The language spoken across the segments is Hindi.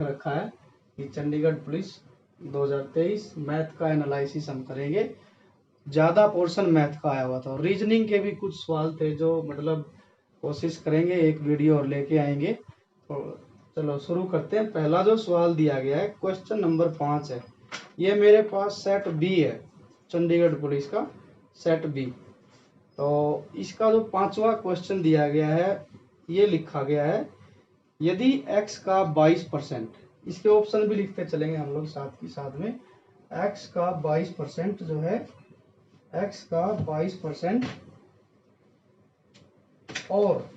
रखा है कि चंडीगढ़ पुलिस 2023 मैथ का एनालिसिस हम करेंगे। ज़्यादा पोर्शन मैथ का आया हुआ था, रीजनिंग के भी कुछ सवाल थे जो मतलब कोशिश करेंगे, एक वीडियो और लेके आएंगे। तो चलो शुरू करते हैं। पहला जो सवाल दिया गया है क्वेश्चन नंबर 5 है, ये मेरे पास सेट बी है, चंडीगढ़ पुलिस का सेट बी। तो इसका जो 5वां क्वेश्चन दिया गया है ये लिखा गया है, यदि x का 22%, इसके ऑप्शन भी लिखते चलेंगे हम लोग साथ ही साथ में, x का 22% जो है, x का 22% और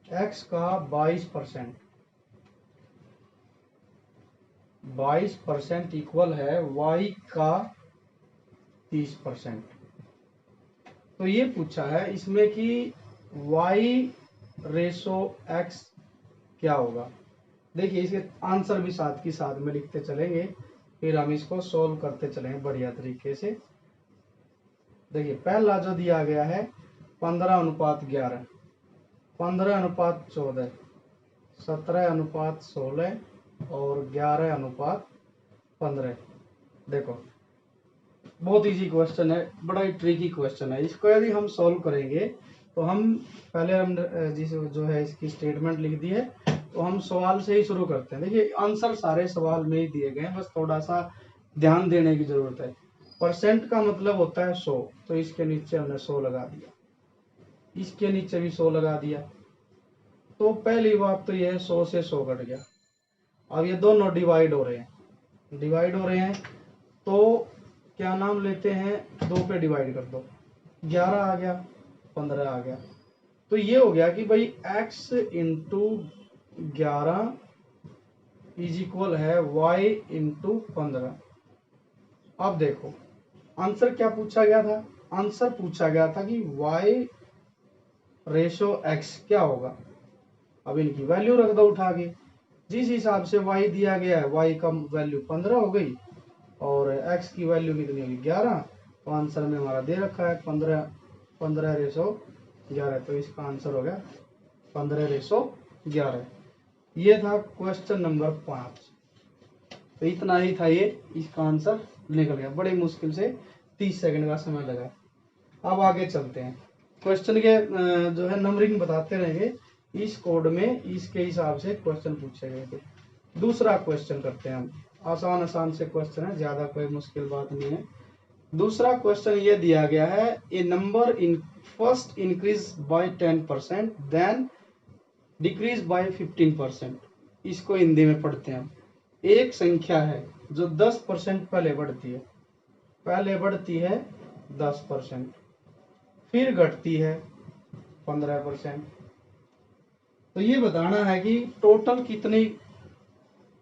x का 22% इक्वल है y का 30%। तो ये पूछा है इसमें कि y रेशो x क्या होगा। देखिए इसके आंसर भी साथ की साथ में लिखते चलेंगे, फिर हम इसको सोल्व करते चलेंगे बढ़िया तरीके से। देखिए पहला जो दिया गया है 15:11, 15:14, 17:16 और 11:15। देखो बहुत इजी क्वेश्चन है, बड़ा ही ट्रिकी क्वेश्चन है। इसको यदि हम सॉल्व करेंगे तो हम पहले हम जिस जो है इसकी स्टेटमेंट लिख दी है, तो हम सवाल से ही शुरू करते हैं। देखिए आंसर सारे सवाल में ही दिए गए हैं, बस थोड़ा सा ध्यान देने की जरूरत है। परसेंट का मतलब होता है 100, तो इसके नीचे हमने 100 लगा दिया, इसके नीचे भी 100 लगा दिया। तो पहली बात तो यह है 100 से 100 कट गया। अब ये दोनों डिवाइड हो रहे हैं, तो क्या नाम लेते हैं, 2 पे डिवाइड कर दो, 11 आ गया, 15 आ गया। तो ये हो गया कि भाई x इंटू 11 इज इक्वल है y इंटू 15। अब देखो आंसर क्या पूछा गया था, आंसर पूछा गया था कि y रेशो x क्या होगा। अब इनकी वैल्यू रख दो उठा के, जिस हिसाब से y दिया गया है y का वैल्यू 15 हो गई और x की वैल्यू कितनी होगी 11। तो आंसर में हमारा दे रखा है 15:11, तो इसका आंसर हो गया 15:11। ये था क्वेश्चन नंबर 5। तो इतना ही था, ये इसका आंसर निकल गया, बड़ी मुश्किल से 30 सेकंड का समय लगा। अब आगे चलते हैं, क्वेश्चन के जो है नंबरिंग बताते रहेंगे, इस कोड में इसके हिसाब से क्वेश्चन पूछे गए थे। दूसरा क्वेश्चन करते हैं हम, आसान से क्वेश्चन है, ज्यादा कोई मुश्किल बात नहीं है। दूसरा क्वेश्चन ये दिया गया है, a number in first increase by 10% then decrease by 15%। इसको हिंदी में पढ़ते हैं हम। एक संख्या है जो 10% पहले बढ़ती है 10%, फिर घटती है 15%। तो ये बताना है कि टोटल कितनी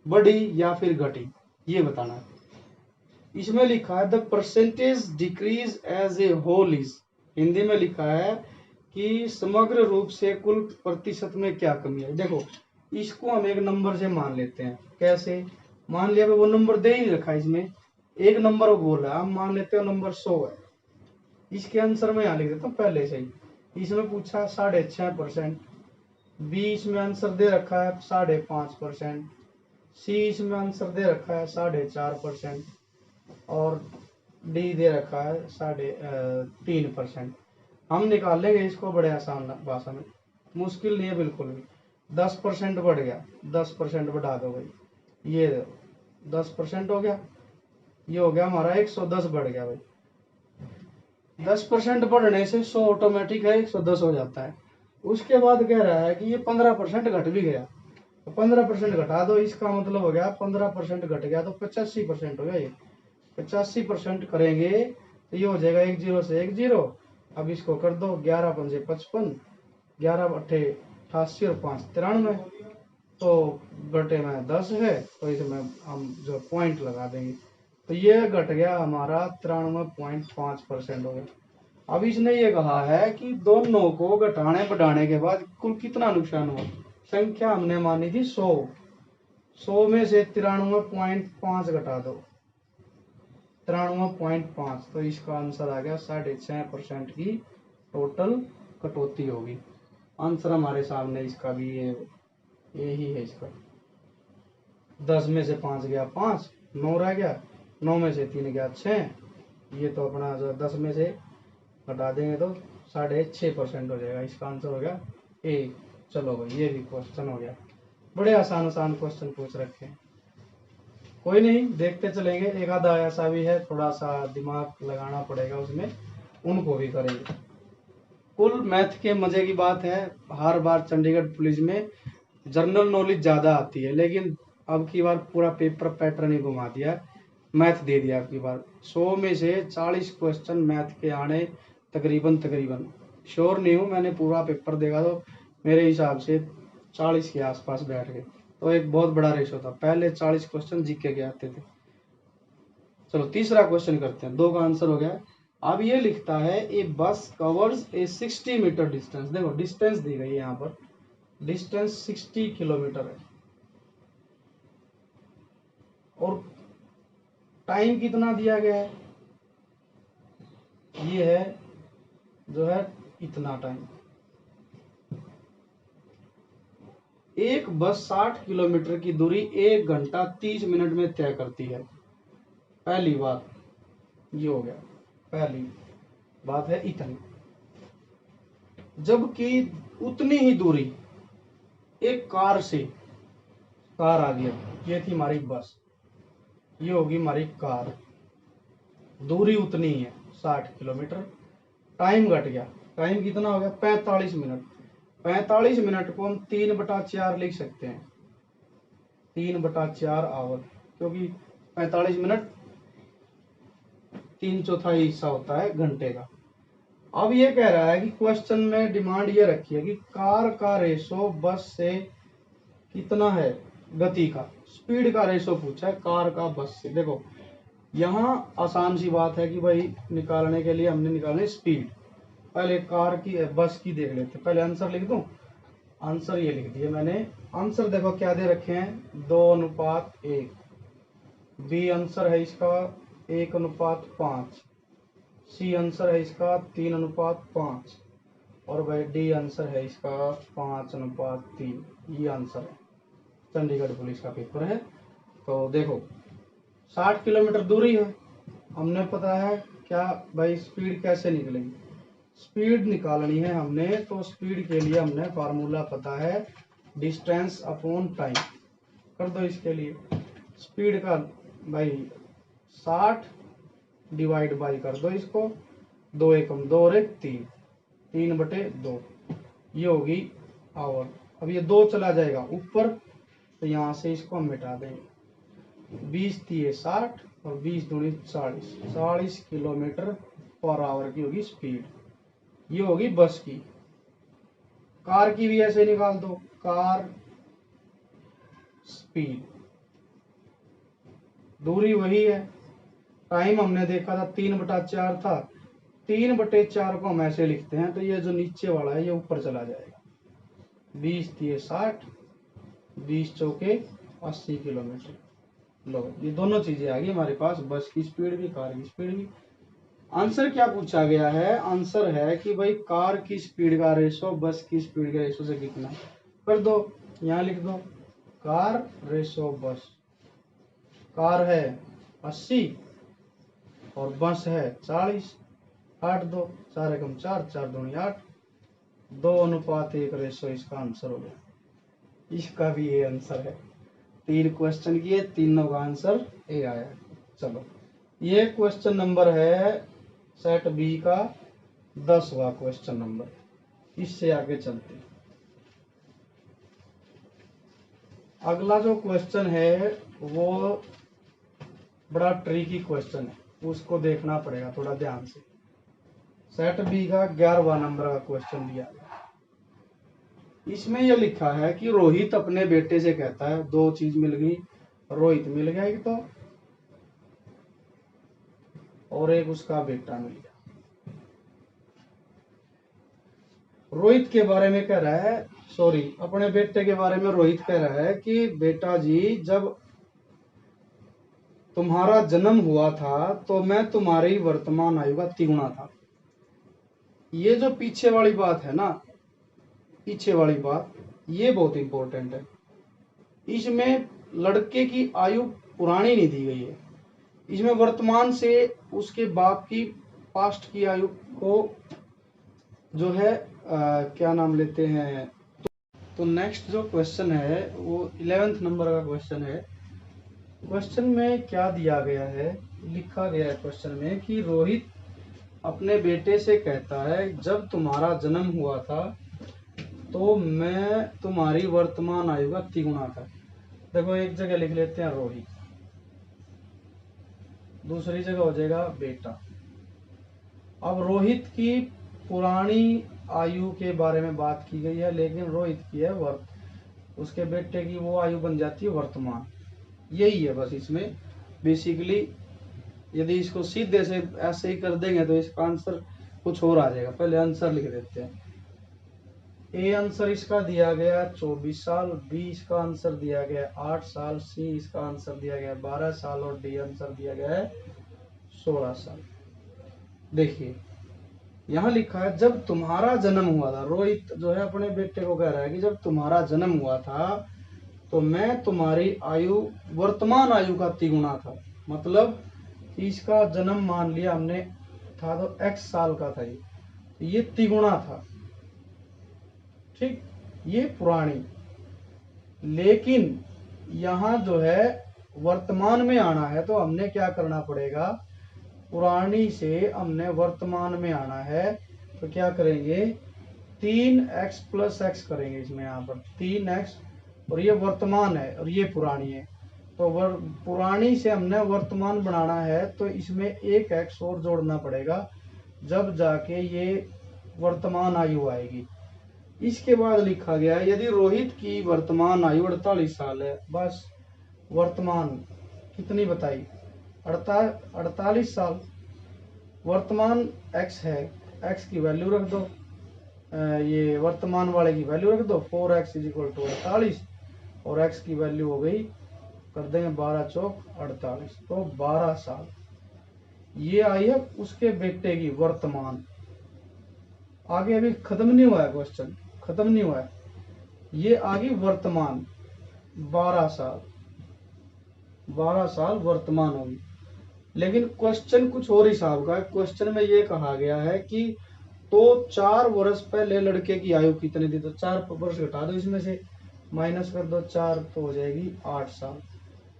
बढ़ी या फिर घटी, ये बताना है। इसमें लिखा है the percentage decreases as a whole is, Hindi में लिखा है कि समग्र रूप से कुल प्रतिशत में क्या कमी है। देखो इसको हम एक नंबर से मान लेते हैं, कैसे मान लिया, वो नंबर दे ही रखा है इसमें, एक नंबर वो बोल रहा है, हम मान लेते हैं नंबर 100 है। इसके आंसर में यहाँ लिख देता हूँ पहले से ही, इसमें पूछा 6.5%, बी इसमें आंसर दे रखा है 5.5%, सी इसमें आंसर दे रखा है 4.5% और डी दे रखा है 3.5%। हम निकाल लेंगे इसको बड़े आसान भाषा में, मुश्किल नहीं है बिल्कुल भी। 10% बढ़ गया, 10% बढ़ा दो भाई, ये 10% हो गया, ये हो गया हमारा 110 बढ़ गया भाई। 10% बढ़ने से 100 ऑटोमेटिक है 110 हो जाता है। उसके बाद कह रहा है कि ये 15% घट भी गया, तो 15% घटा दो, इसका मतलब हो गया 15% घट गया तो 85% हो गया। ये 85% करेंगे तो ये हो जाएगा 1 0 से 1 0। अब इसको कर दो, 11 पंजे 55, 11 अट्ठे 88 और 5 93, तो घटे में 10 है, तो इसमें हम जो पॉइंट लगा देंगे, तो ये घट गया हमारा 93.5% हो गया। अब इसने ये कहा है कि दोनों को घटाने बढ़ाने के बाद कुल कितना नुकसान हुआ। संख्या हमने मानी थी 100 में से 93.5 घटा दो, 93.5, तो इसका आंसर आ गया 6.5% की टोटल कटौती होगी। आंसर हमारे सामने इसका भी यही है इसका। 10 में से 5 गया 5, 9 रह गया, 9 में से 3 गया 6। ये तो अपना जो 10 में से घटा देंगे तो 6.5% हो जाएगा। इसका आंसर हो गया ए। चलो भाई ये भी क्वेश्चन हो गया। बड़े आसान आसान क्वेश्चन पूछ रखे हैं। कोई नहीं, देखते चलेंगे, एक आधा ऐसा भी है थोड़ा सा दिमाग लगाना पड़ेगा उसमें, उनको भी करेंगे। कुल मैथ के मजे की बात है, हर बार चंडीगढ़ पुलिस में जनरल नॉलेज ज्यादा आती है, लेकिन अब की बार पूरा पेपर पैटर्न ही घुमा दिया, मैथ दे दिया। अब की बार 100 में से 40 क्वेश्चन मैथ के आने तकरीबन श्योर नहीं हूँ, मैंने पूरा पेपर देखा तो मेरे हिसाब से 40 के आसपास बैठ गए। तो एक बहुत बड़ा रेशो था, पहले 40 क्वेश्चन जीके के आते थे। चलो तीसरा क्वेश्चन करते हैं, 2 का आंसर हो गया। अब ये लिखता है ए बस कवर्स ए 60 मीटर डिस्टेंस। देखो डिस्टेंस दी गई है यहाँ पर, डिस्टेंस 60 किलोमीटर है और टाइम कितना दिया गया है, ये है जो है इतना टाइम। एक बस 60 किलोमीटर की दूरी 1 घंटा 30 मिनट में तय करती है। पहली बात ये हो गया, पहली बात है इतनी। जबकि उतनी ही दूरी एक कार से, कार आ गया, ये थी हमारी बस, ये होगी हमारी कार, दूरी उतनी है 60 किलोमीटर, टाइम घट गया, टाइम कितना हो गया 45 मिनट। 45 मिनट को हम 3/4 लिख सकते हैं, 3/4 आवर, क्योंकि 45 मिनट 3/4 हिस्सा होता है घंटे का। अब ये कह रहा है कि क्वेश्चन में डिमांड ये रखी है कि कार का रेशो बस से कितना है, गति का, स्पीड का रेशो पूछा है कार का बस से। देखो यहाँ आसान सी बात है कि भाई निकालने के लिए हमने निकालनी स्पीड, पहले कार की बस की देख लेते, पहले आंसर लिख दूं। आंसर ये लिख दिया मैंने। आंसर देखो क्या दे रखे हैं, 2:1। बी आंसर है इसका 1:5। सी आंसर है इसका 3:5 और भाई डी आंसर है इसका 5:3। ये आंसर है, चंडीगढ़ पुलिस का पेपर है। तो देखो 60 किलोमीटर दूरी है, हमने पता है क्या भाई स्पीड कैसे निकलेगी, स्पीड निकालनी है हमने, तो स्पीड के लिए हमने फार्मूला पता है, डिस्टेंस अपॉन टाइम। कर दो इसके लिए स्पीड का भाई 60 डिवाइड बाई कर दो इसको, 2 एकम 2 और 1 3, 3/2, ये होगी आवर। अब ये 2 चला जाएगा ऊपर, तो यहाँ से इसको हम मिटा देंगे। 20 3 60 और 20 दूनी 40, 40 किलोमीटर पर आवर की होगी स्पीड, ये होगी बस की। कार की भी ऐसे निकाल दो, कार स्पीड, दूरी वही है, टाइम हमने देखा था 3/4 था, 3/4 को हम ऐसे लिखते हैं, तो ये जो नीचे वाला है ये ऊपर चला जाएगा। 20 3 60, 20 चौके 80 किलोमीटर। लो ये दोनों चीजें आ गई हमारे पास, बस की स्पीड भी कार की स्पीड भी। आंसर क्या पूछा गया है, आंसर है कि भाई कार की स्पीड का रेशो बस की स्पीड के रेशो से कितना है। कर दो, यहाँ लिख दो कार रेशो बस, कार है 80 और बस है 40, 8 2 4 एकम 4, 4 दूनी 8, 2:1 रेशो इसका आंसर हो गया। इसका भी ये आंसर है। 3 क्वेश्चन किए, तीनों का आंसर ए आया। चलो ये क्वेश्चन नंबर है सेट बी का 10वां क्वेश्चन नंबर। इससे आगे चलते हैं। अगला जो क्वेश्चन है वो बड़ा ट्रिकी क्वेश्चन है, उसको देखना पड़ेगा थोड़ा ध्यान से। सेट बी का 11वां नंबर का क्वेश्चन दिया गया। इसमें यह लिखा है कि रोहित अपने बेटे से कहता है, 2 चीज मिल गई, रोहित मिल गया एक तो, और एक उसका बेटा मिल गया। रोहित के बारे में कह रहा है, सॉरी अपने बेटे के बारे में रोहित कह रहा है कि बेटा जी जब तुम्हारा जन्म हुआ था तो मैं तुम्हारी वर्तमान आयु का तिगुना था। ये जो पीछे वाली बात है ना, पीछे वाली बात ये बहुत इंपॉर्टेंट है। इसमें लड़के की आयु पुरानी नहीं दी गई है, इसमें वर्तमान से उसके बाप की पास्ट की आयु को जो है क्या नाम लेते हैं। तो नेक्स्ट जो क्वेश्चन है वो 11th नंबर का क्वेश्चन है। क्वेश्चन में क्या दिया गया है, लिखा गया है क्वेश्चन में कि रोहित अपने बेटे से कहता है जब तुम्हारा जन्म हुआ था तो मैं तुम्हारी वर्तमान आयु का तिगुना था। देखो एक जगह लिख लेते हैं रोहित, दूसरी जगह हो जाएगा बेटा। अब रोहित की पुरानी आयु के बारे में बात की गई है, लेकिन रोहित की है उसके बेटे की वो आयु बन जाती है वर्तमान। यही है बस इसमें बेसिकली। यदि इसको सीधे से ऐसे ही कर देंगे तो इसका आंसर कुछ और आ जाएगा। पहले आंसर लिख देते हैं। ए आंसर इसका दिया गया 24 साल, बी इसका आंसर दिया गया 8 साल, सी इसका आंसर दिया गया 12 साल और डी आंसर दिया गया है 16 साल। देखिए यहाँ लिखा है जब तुम्हारा जन्म हुआ था। रोहित जो है अपने बेटे को कह रहा है कि जब तुम्हारा जन्म हुआ था तो मैं तुम्हारी आयु वर्तमान आयु का तिगुना था। मतलब इसका जन्म मान लिया हमने था तो x साल का था, ये तिगुना था, ठीक, ये पुरानी। लेकिन यहाँ जो है वर्तमान में आना है तो हमने क्या करना पड़ेगा, पुरानी से हमने वर्तमान में आना है तो क्या करेंगे 3x + x करेंगे। इसमें यहाँ पर 3x और ये वर्तमान है और ये पुरानी है, तो पुरानी से हमने वर्तमान बनाना है तो इसमें एक x और जोड़ना पड़ेगा, जब जाके ये वर्तमान आयु आएगी। इसके बाद लिखा गया है यदि रोहित की वर्तमान आयु 48 साल है, बस वर्तमान कितनी बताई 48 साल, वर्तमान x है, x की वैल्यू रख दो, ये वर्तमान वाले की वैल्यू रख दो 4x = 48 और x की वैल्यू हो गई कर देंगे 12 चौक 48, तो 12 साल। ये आई है उसके बेटे की वर्तमान। आगे अभी खत्म नहीं हुआ है क्वेश्चन, खत्म नहीं हुआ है, ये आगे वर्तमान 12 साल, 12 साल वर्तमान होगी। लेकिन क्वेश्चन कुछ और हिसाब का है। क्वेश्चन में ये कहा गया है कि तो 4 वर्ष पहले लड़के की आयु कितनी थी, तो 4 वर्ष घटा दो, इसमें से माइनस कर दो 4 तो हो जाएगी 8 साल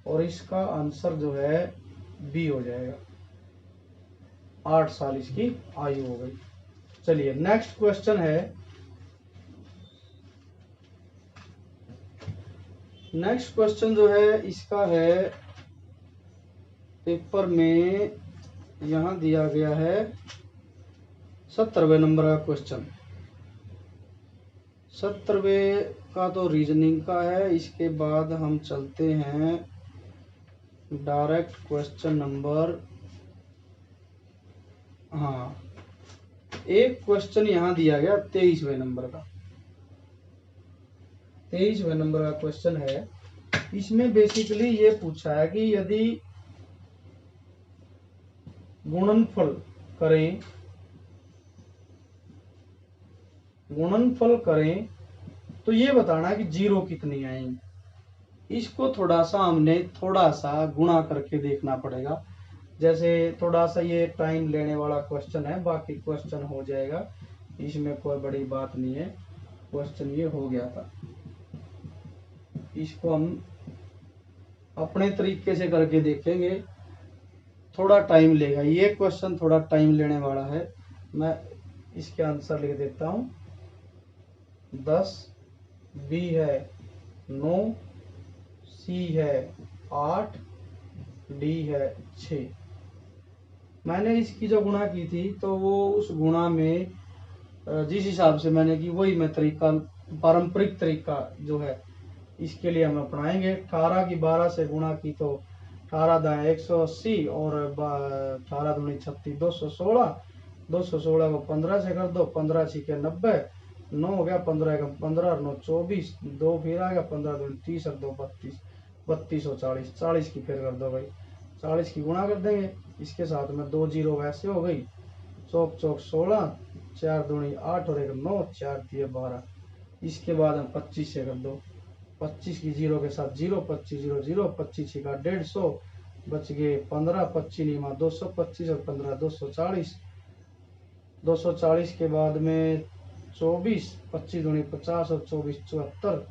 और इसका आंसर जो है बी हो जाएगा, 8 साल इसकी आयु हो गई। चलिए नेक्स्ट क्वेश्चन है, नेक्स्ट क्वेश्चन जो है इसका है पेपर में यहां दिया गया है 70वें नंबर का क्वेश्चन। 70वें का तो रीजनिंग का है। इसके बाद हम चलते हैं डायरेक्ट क्वेश्चन नंबर, हाँ एक क्वेश्चन यहां दिया गया 23वें नंबर का। 23वें नंबर का क्वेश्चन है, इसमें बेसिकली ये पूछा है कि यदि गुणनफल करें, गुणनफल करें तो ये बताना है कि 0 कितनी आएंगी। इसको थोड़ा सा हमने थोड़ा सा गुणा करके देखना पड़ेगा। जैसे थोड़ा सा ये टाइम लेने वाला क्वेश्चन है, बाकी क्वेश्चन हो जाएगा, इसमें कोई बड़ी बात नहीं है। क्वेश्चन ये हो गया था, इसको हम अपने तरीके से करके देखेंगे, थोड़ा टाइम लेगा। ये क्वेश्चन थोड़ा टाइम लेने वाला है। मैं इसके आंसर लिख देता हूं 10, बी है 9, सी है 8, डी है 6। मैंने इसकी जो गुणा की थी तो वो उस गुणा में जिस हिसाब से मैंने की वही मैं तरीका, पारंपरिक तरीका जो है इसके लिए हम अपनाएंगे। 18 की 12 से गुणा की तो 18 दाएं 180 और 18 दूनी 36 216, 216 को 15 से कर दो, 15 छिके 90, 9 हो गया, 15 का 15 और 9 24, 2 फिर आ गया, 15 दूनी 30 और 2 32, 32 और 40, 40 की फिर कर दो भाई, 40 की गुणा कर देंगे। इसके साथ में 2 जीरो वैसे हो गई, चौक चौक 16, 4 दूनी 8 और 1 9, 4 दिए 12। इसके बाद हम 25 से कर दो, 25 की जीरो के साथ जीरो, 25 जीरो जीरो, 25 का 150, बच गए 15, 25 निमा 225 और 15 240, 240 के बाद में 24, 25 दूनी 50 और 24 74,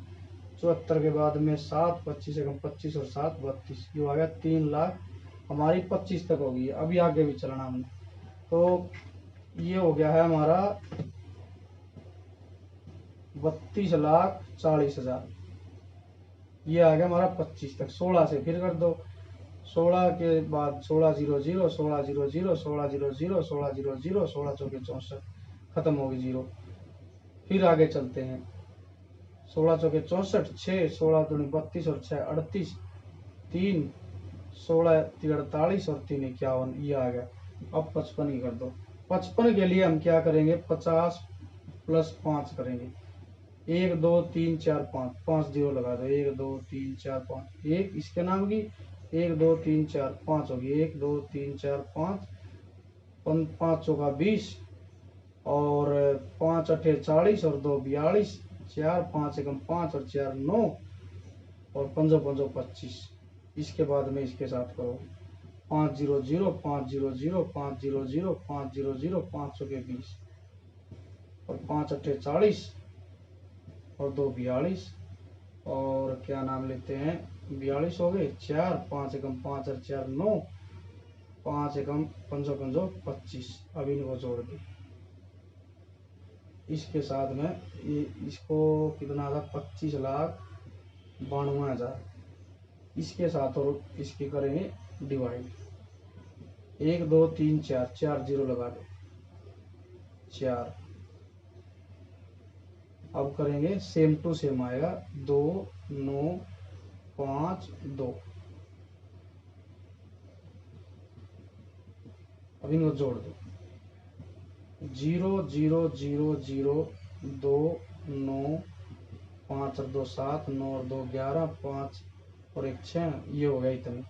74 के बाद में 7, 25 एकम 25 और 7 32, जो आ गया 3 लाख हमारी 25 तक होगी। अभी आगे भी चलना हमने, तो ये हो गया है हमारा 32,40,000, ये आ गया हमारा 25 तक। 16 से फिर कर दो, 16 के बाद 16 0 0, 16 0 0, 16 0 0, 16 0 0, 16 चौके 64, खत्म होगी जीरो। फिर आगे चलते हैं, 16 चौके 64, 6, 16 दूनी 32 और 6 38, 3, 16 48 और 3 51, ये आ गया। अब 55 ही कर दो। 55 के लिए हम क्या करेंगे, 50 + 5 करेंगे, 1 2 3 4 5, 5 जीरो लगा दो, 1 2 3 4 5, 1 इसके नाम होगी, 1 2 3 4 5 होगी, 1 2 3 4 5, 5 चौका 20 और 5 अठे 40 और 2 42, 4 5 एकम 5 और 4 9 और 5 5 25। इसके बाद में इसके साथ करो 5 0 0, 5 0 0, 5 0 0, 5 0 0, 5 चौके 20 और 5 अठे 40 और 2 42 और क्या नाम लेते हैं 42 हो गए, 4 5 एकम 5 और 4 9, 5 एकम 5 5 25। अब इनको जोड़ दे, इसके साथ में ये इसको कितना था 25,92,000, इसके साथ और इसकी करेंगे डिवाइड, 1 2 3 4, 4 जीरो लगा दो 4। अब करेंगे सेम टू सेम आएगा 2 9 5 2। अब इनको जोड़ दो, 0 0 0 0 2 9 5 और 2 7, 9 और 2 11, 5 और 1 6, ये हो गया इतने।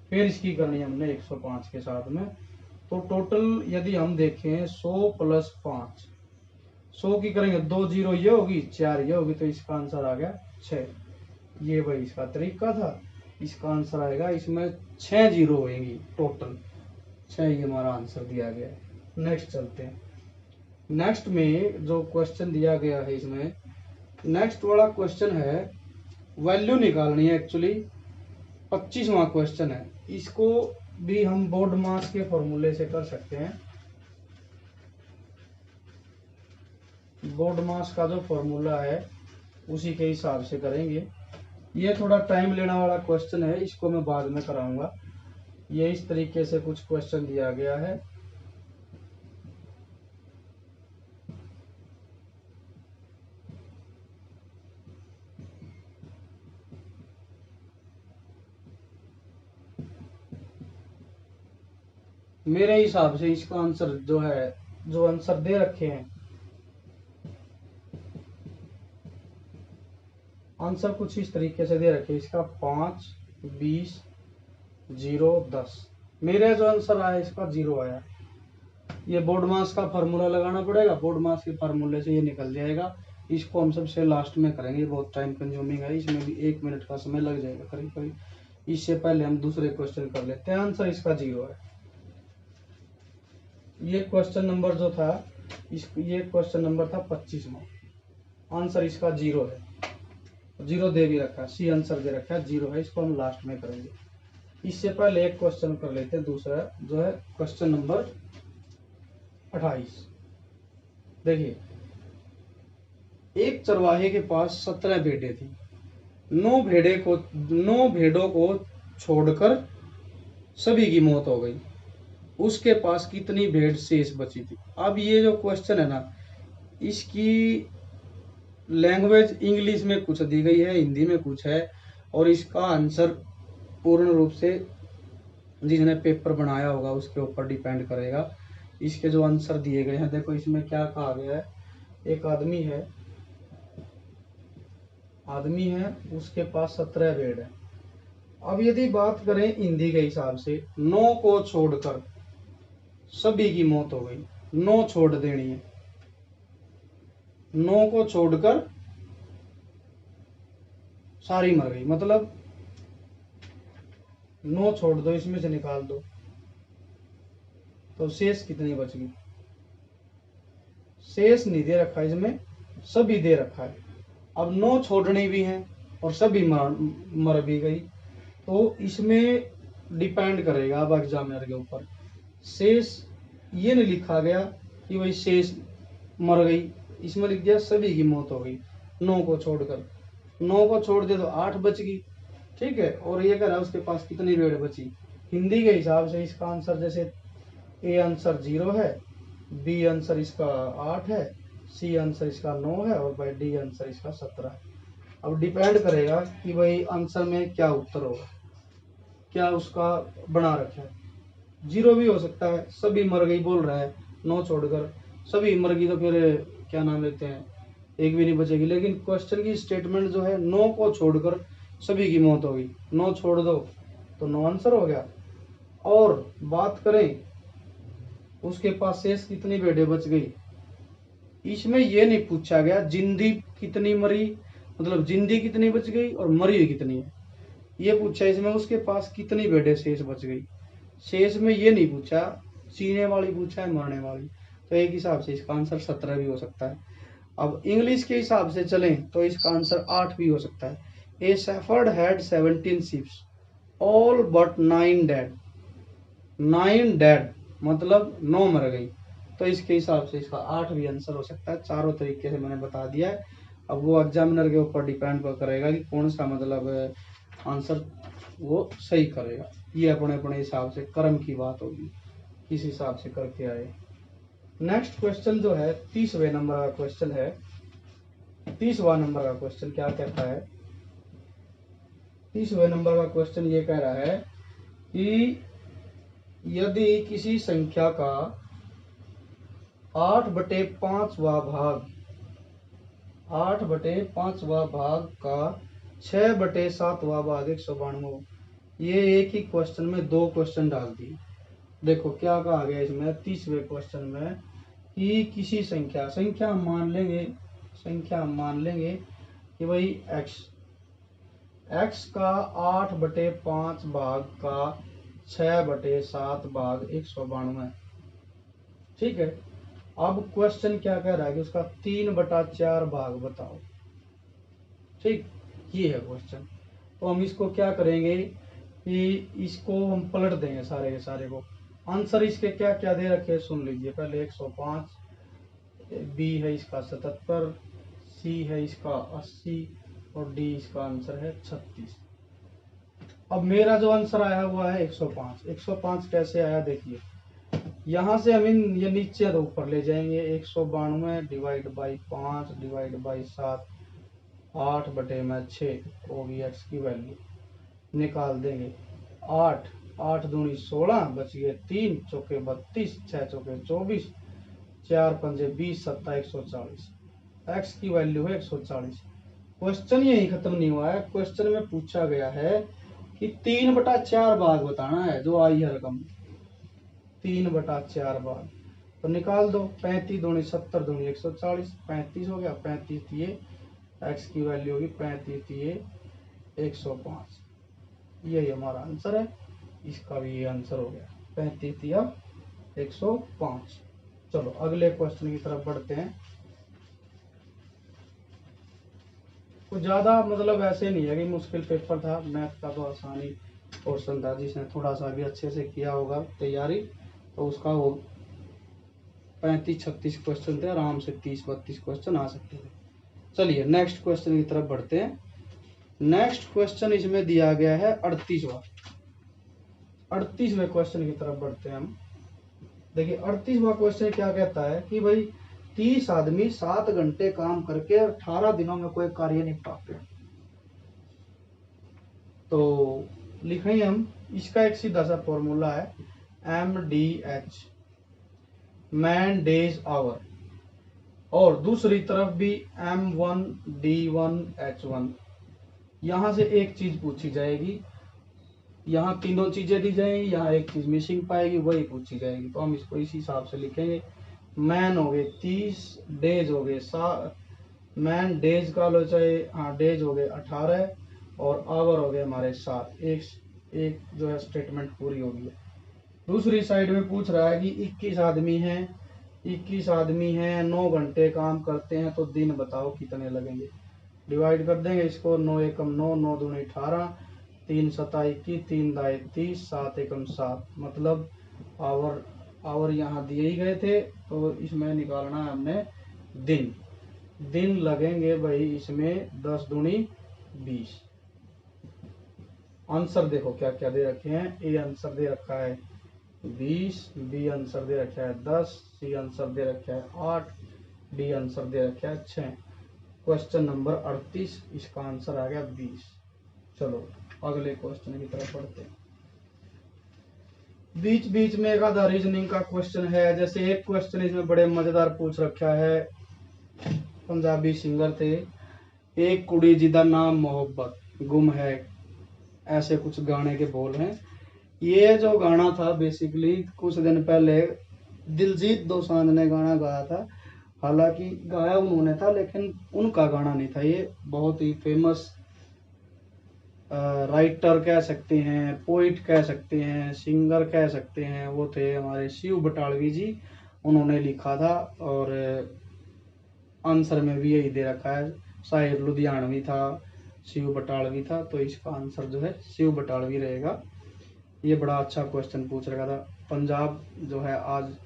फिर इसकी करनी है हमने 105 के साथ में, तो टोटल यदि हम देखें 100 + 5, 100 की करेंगे 2 जीरो ये होगी, 4 ये होगी, तो इसका आंसर आ गया 6। ये भाई इसका तरीका था, इसका आंसर आएगा, इसमें 6 जीरो होंगी टोटल, 6 ये हमारा आंसर दिया गया है। नेक्स्ट चलते हैं, नेक्स्ट में जो क्वेश्चन दिया गया है इसमें नेक्स्ट वाला क्वेश्चन है वैल्यू निकालनी है, एक्चुअली 25वां क्वेश्चन है। इसको भी हम बोर्ड मास के फॉर्मूले से कर सकते हैं, बोर्ड मास का जो फॉर्मूला है उसी के हिसाब से करेंगे। ये थोड़ा टाइम लेने वाला क्वेश्चन है, इसको मैं बाद में कराऊंगा। ये इस तरीके से कुछ क्वेश्चन दिया गया है, मेरे हिसाब से इसका आंसर जो है, जो आंसर दे रखे हैं, आंसर कुछ इस तरीके से दे रखे हैं, इसका 5 20 0 10, मेरे जो आंसर आया इसका 0 आया। ये बोर्ड मास का फार्मूला लगाना पड़ेगा, बोर्ड मास के फार्मूले से ये निकल जाएगा। इसको हम सबसे लास्ट में करेंगे, बहुत टाइम कंज्यूमिंग है, इसमें भी 1 मिनट का समय लग जाएगा करीब करीब। इससे पहले हम दूसरे क्वेश्चन कर लेते हैं। आंसर इसका 0 है। ये क्वेश्चन नंबर जो था ये क्वेश्चन नंबर था 25वां, आंसर इसका 0 है, 0 दे भी रखा है, सी आंसर दे रखा है 0 है, इसको हम लास्ट में करेंगे। इससे पहले एक क्वेश्चन कर लेते हैं, दूसरा जो है क्वेश्चन नंबर 28। देखिए, एक चरवाहे के पास 17 भेड़ें थी, 9 भेड़ों को छोड़कर सभी की मौत हो गई, उसके पास कितनी भेड़ शेष बची थी। अब ये जो क्वेश्चन है ना, इसकी लैंग्वेज इंग्लिश में कुछ दी गई है, हिंदी में कुछ है, और इसका आंसर पूर्ण रूप से जिसने पेपर बनाया होगा उसके ऊपर डिपेंड करेगा। इसके जो आंसर दिए गए हैं, देखो इसमें क्या कहा गया है, एक आदमी है उसके पास 17 भेड़ है। अब यदि बात करें हिंदी के हिसाब से, 9 को छोड़कर सभी की मौत हो गई, 9 छोड़ देनी है, 9 को छोड़कर सारी मर गई, मतलब 9 छोड़ दो, इसमें से निकाल दो तो शेष कितनी बच गई? शेष नहीं दे रखा इसमें, सभी दे रखा है। अब 9 छोड़नी भी है और सभी मर भी गई, तो इसमें डिपेंड करेगा अब एग्जामिनर के ऊपर। शेष ये नहीं लिखा गया कि भाई शेष मर गई, इसमें लिख दिया सभी की मौत हो गई 9 को छोड़कर। 9 को छोड़ दे तो 8 बच गई, ठीक है। और ये कह रहा है उसके पास कितनी बेड बची। हिंदी के हिसाब से इसका आंसर, जैसे ए आंसर 0 है, बी आंसर इसका 8 है, सी आंसर इसका 9 है और भाई डी आंसर इसका 17 है। अब डिपेंड करेगा कि भाई आंसर में क्या उत्तर होगा, क्या उसका बना रखा है। 0 भी हो सकता है, सभी मर गई बोल रहा है 9 छोड़कर, सभी मर गई तो फिर क्या नाम लेते हैं, एक भी नहीं बचेगी। लेकिन क्वेश्चन की स्टेटमेंट जो है 9 को छोड़कर सभी की मौत होगी, 9 छोड़ दो तो 9 आंसर हो गया। और बात करें उसके पास शेष कितनी बेटे बच गई, इसमें ये नहीं पूछा गया जिंदी कितनी मरी, मतलब जिंदी कितनी बच गई और मरी हुई कितनी है, ये पूछा इसमें उसके पास कितनी बेटे शेष बच गई। शेष में ये नहीं पूछा, सीने वाली पूछा है मरने वाली, तो एक हिसाब से इसका आंसर 17 भी हो सकता है। अब इंग्लिश के हिसाब से चलें तो इसका आंसर 8 भी हो सकता है। A shepherd had 17 sheep all but 9 dead. 9 dead मतलब 9 मर गई, तो इसके हिसाब से इसका 8 भी आंसर हो सकता है। चारों तरीके से मैंने बता दिया है। अब वो एग्जामिनर के ऊपर डिपेंड करेगा कि कौन सा मतलब आंसर वो सही करेगा। ये अपने अपने हिसाब से कर्म की बात होगी, किस हिसाब से करके आए। नेक्स्ट क्वेश्चन जो है 30वें नंबर का क्वेश्चन है। 30वां नंबर का क्वेश्चन क्या कहता है, 30वें नंबर का क्वेश्चन ये कह रहा है कि यदि किसी संख्या का 8/5वां भाग 8/5वां भाग का 6/7वां भाग 192, ये एक ही क्वेश्चन में 2 क्वेश्चन डाल दिए। देखो क्या कहा गया इसमें 30वें क्वेश्चन में कि किसी संख्या मान लेंगे कि भाई x का 8/5 भाग का 6/7 भाग 192, ठीक है। अब क्वेश्चन क्या कह रहा है कि उसका 3/4 भाग बताओ, ठीक, ये है क्वेश्चन। तो हम इसको क्या करेंगे कि इसको हम पलट देंगे सारे के सारे को। आंसर इसके क्या क्या दे रखे सुन लीजिए पहले। 105, बी है इसका 77, सी है इसका 80 और डी इसका आंसर है 36। अब मेरा जो आंसर आया हुआ है 105। 105 कैसे आया देखिए, यहाँ से हम ये नीचे तो ऊपर ले जाएंगे। 192 डिवाइड बाई 5 डिवाइड बाई 7, 8/6 होगी एक्स की वैल्यू, निकाल देंगे। 8 दूनी 16, बच गए 3 चौके 32, 6 चौके 24, 4 पंजे 20, 7 140। एक्स की वैल्यू है 140। क्वेश्चन यही खत्म नहीं हुआ है, क्वेश्चन में पूछा गया है कि 3/4 भाग बताना है जो आई है रकम, 3/4 भाग। तो निकाल दो, 35 दूनी 70 दूनी 140, 35 हो गया, 35 दिए एक्स की वैल्यू होगी 35 दिए 105। यही हमारा आंसर है, इसका भी ये आंसर हो गया 35 दिया 105। चलो अगले क्वेश्चन की तरफ बढ़ते हैं। कुछ ज्यादा मतलब ऐसे नहीं है कि मुश्किल पेपर था, मैथ का तो आसानी क्वेश्चन था, जिसने थोड़ा सा भी अच्छे से किया होगा तैयारी तो उसका वो 35-36 क्वेश्चन थे, आराम से 30-32 क्वेश्चन आ सकते थे। चलिए नेक्स्ट क्वेश्चन की तरफ बढ़ते हैं। नेक्स्ट क्वेश्चन इसमें दिया गया है 38वें क्वेश्चन की तरफ बढ़ते हैं हम। देखिए 38वां क्वेश्चन क्या कहता है कि भाई 30 आदमी 7 घंटे काम करके 18 दिनों में कोई कार्य निपटाते हैं। तो लिखेंगे हम, इसका एक सीधा सा फॉर्मूला है MDH, मैन डेज आवर, और दूसरी तरफ भी M1D1H1। यहां से एक चीज पूछी जाएगी, यहाँ तीनों चीजें दी जाएंगी, यहाँ एक चीज मिसिंग पाएगी वही पूछी जाएगी। तो हम इसको इस हिसाब से लिखेंगे। मैन हो गए 30, डेज हो गए मैन डेज का लो चाहे, हाँ डेज हो गए 18 और आवर हो गए हमारे 7। एक एक जो है स्टेटमेंट पूरी हो गई है। दूसरी साइड में पूछ रहा है कि 21 आदमी हैं, 21 आदमी हैं, 9 घंटे काम करते हैं, तो दिन बताओ कितने लगेंगे। डिवाइड कर देंगे इसको, 9 एकम 9, 9 दूनी 18, 3 सता 21, 3 दाए 30, 7 एकम 7। मतलब आवर आवर यहाँ दिए ही गए थे, तो इसमें निकालना है हमने दिन। दिन लगेंगे भाई इसमें 10 दूनी 20। आंसर देखो क्या क्या दे रखे हैं। ए आंसर दे रखा है 20, बी आंसर दे रखा है 10, सी आंसर दे रखा है 8, डी आंसर दे रखा है 6। क्वेश्चन नंबर 38, इसका आंसर आ गया 20। चलो अगले क्वेश्चन की तरफ पढ़ते हैं। बीच बीच में एक आधा रीजनिंग का क्वेश्चन है। जैसे एक क्वेश्चन इसमें बड़े मजेदार पूछ रखा है, पंजाबी सिंगर थे, एक कुड़ी जिदा नाम मोहब्बत गुम है, ऐसे कुछ गाने के बोल हैं। ये जो गाना था बेसिकली कुछ दिन पहले दिलजीत दोसांझ ने गाना गाया था। हालांकि गाया उन्होंने था लेकिन उनका गाना नहीं था। ये बहुत ही फेमस राइटर कह सकते हैं, पोइट कह सकते हैं, सिंगर कह सकते हैं, वो थे हमारे शिव बटालवी जी। उन्होंने लिखा था और आंसर में भी यही दे रखा है। शायर लुधियानवी था, शिव बटालवी था, तो इसका आंसर जो है शिव बटालवी रहेगा। ये बड़ा अच्छा क्वेश्चन पूछ रखा था। पंजाब जो है आज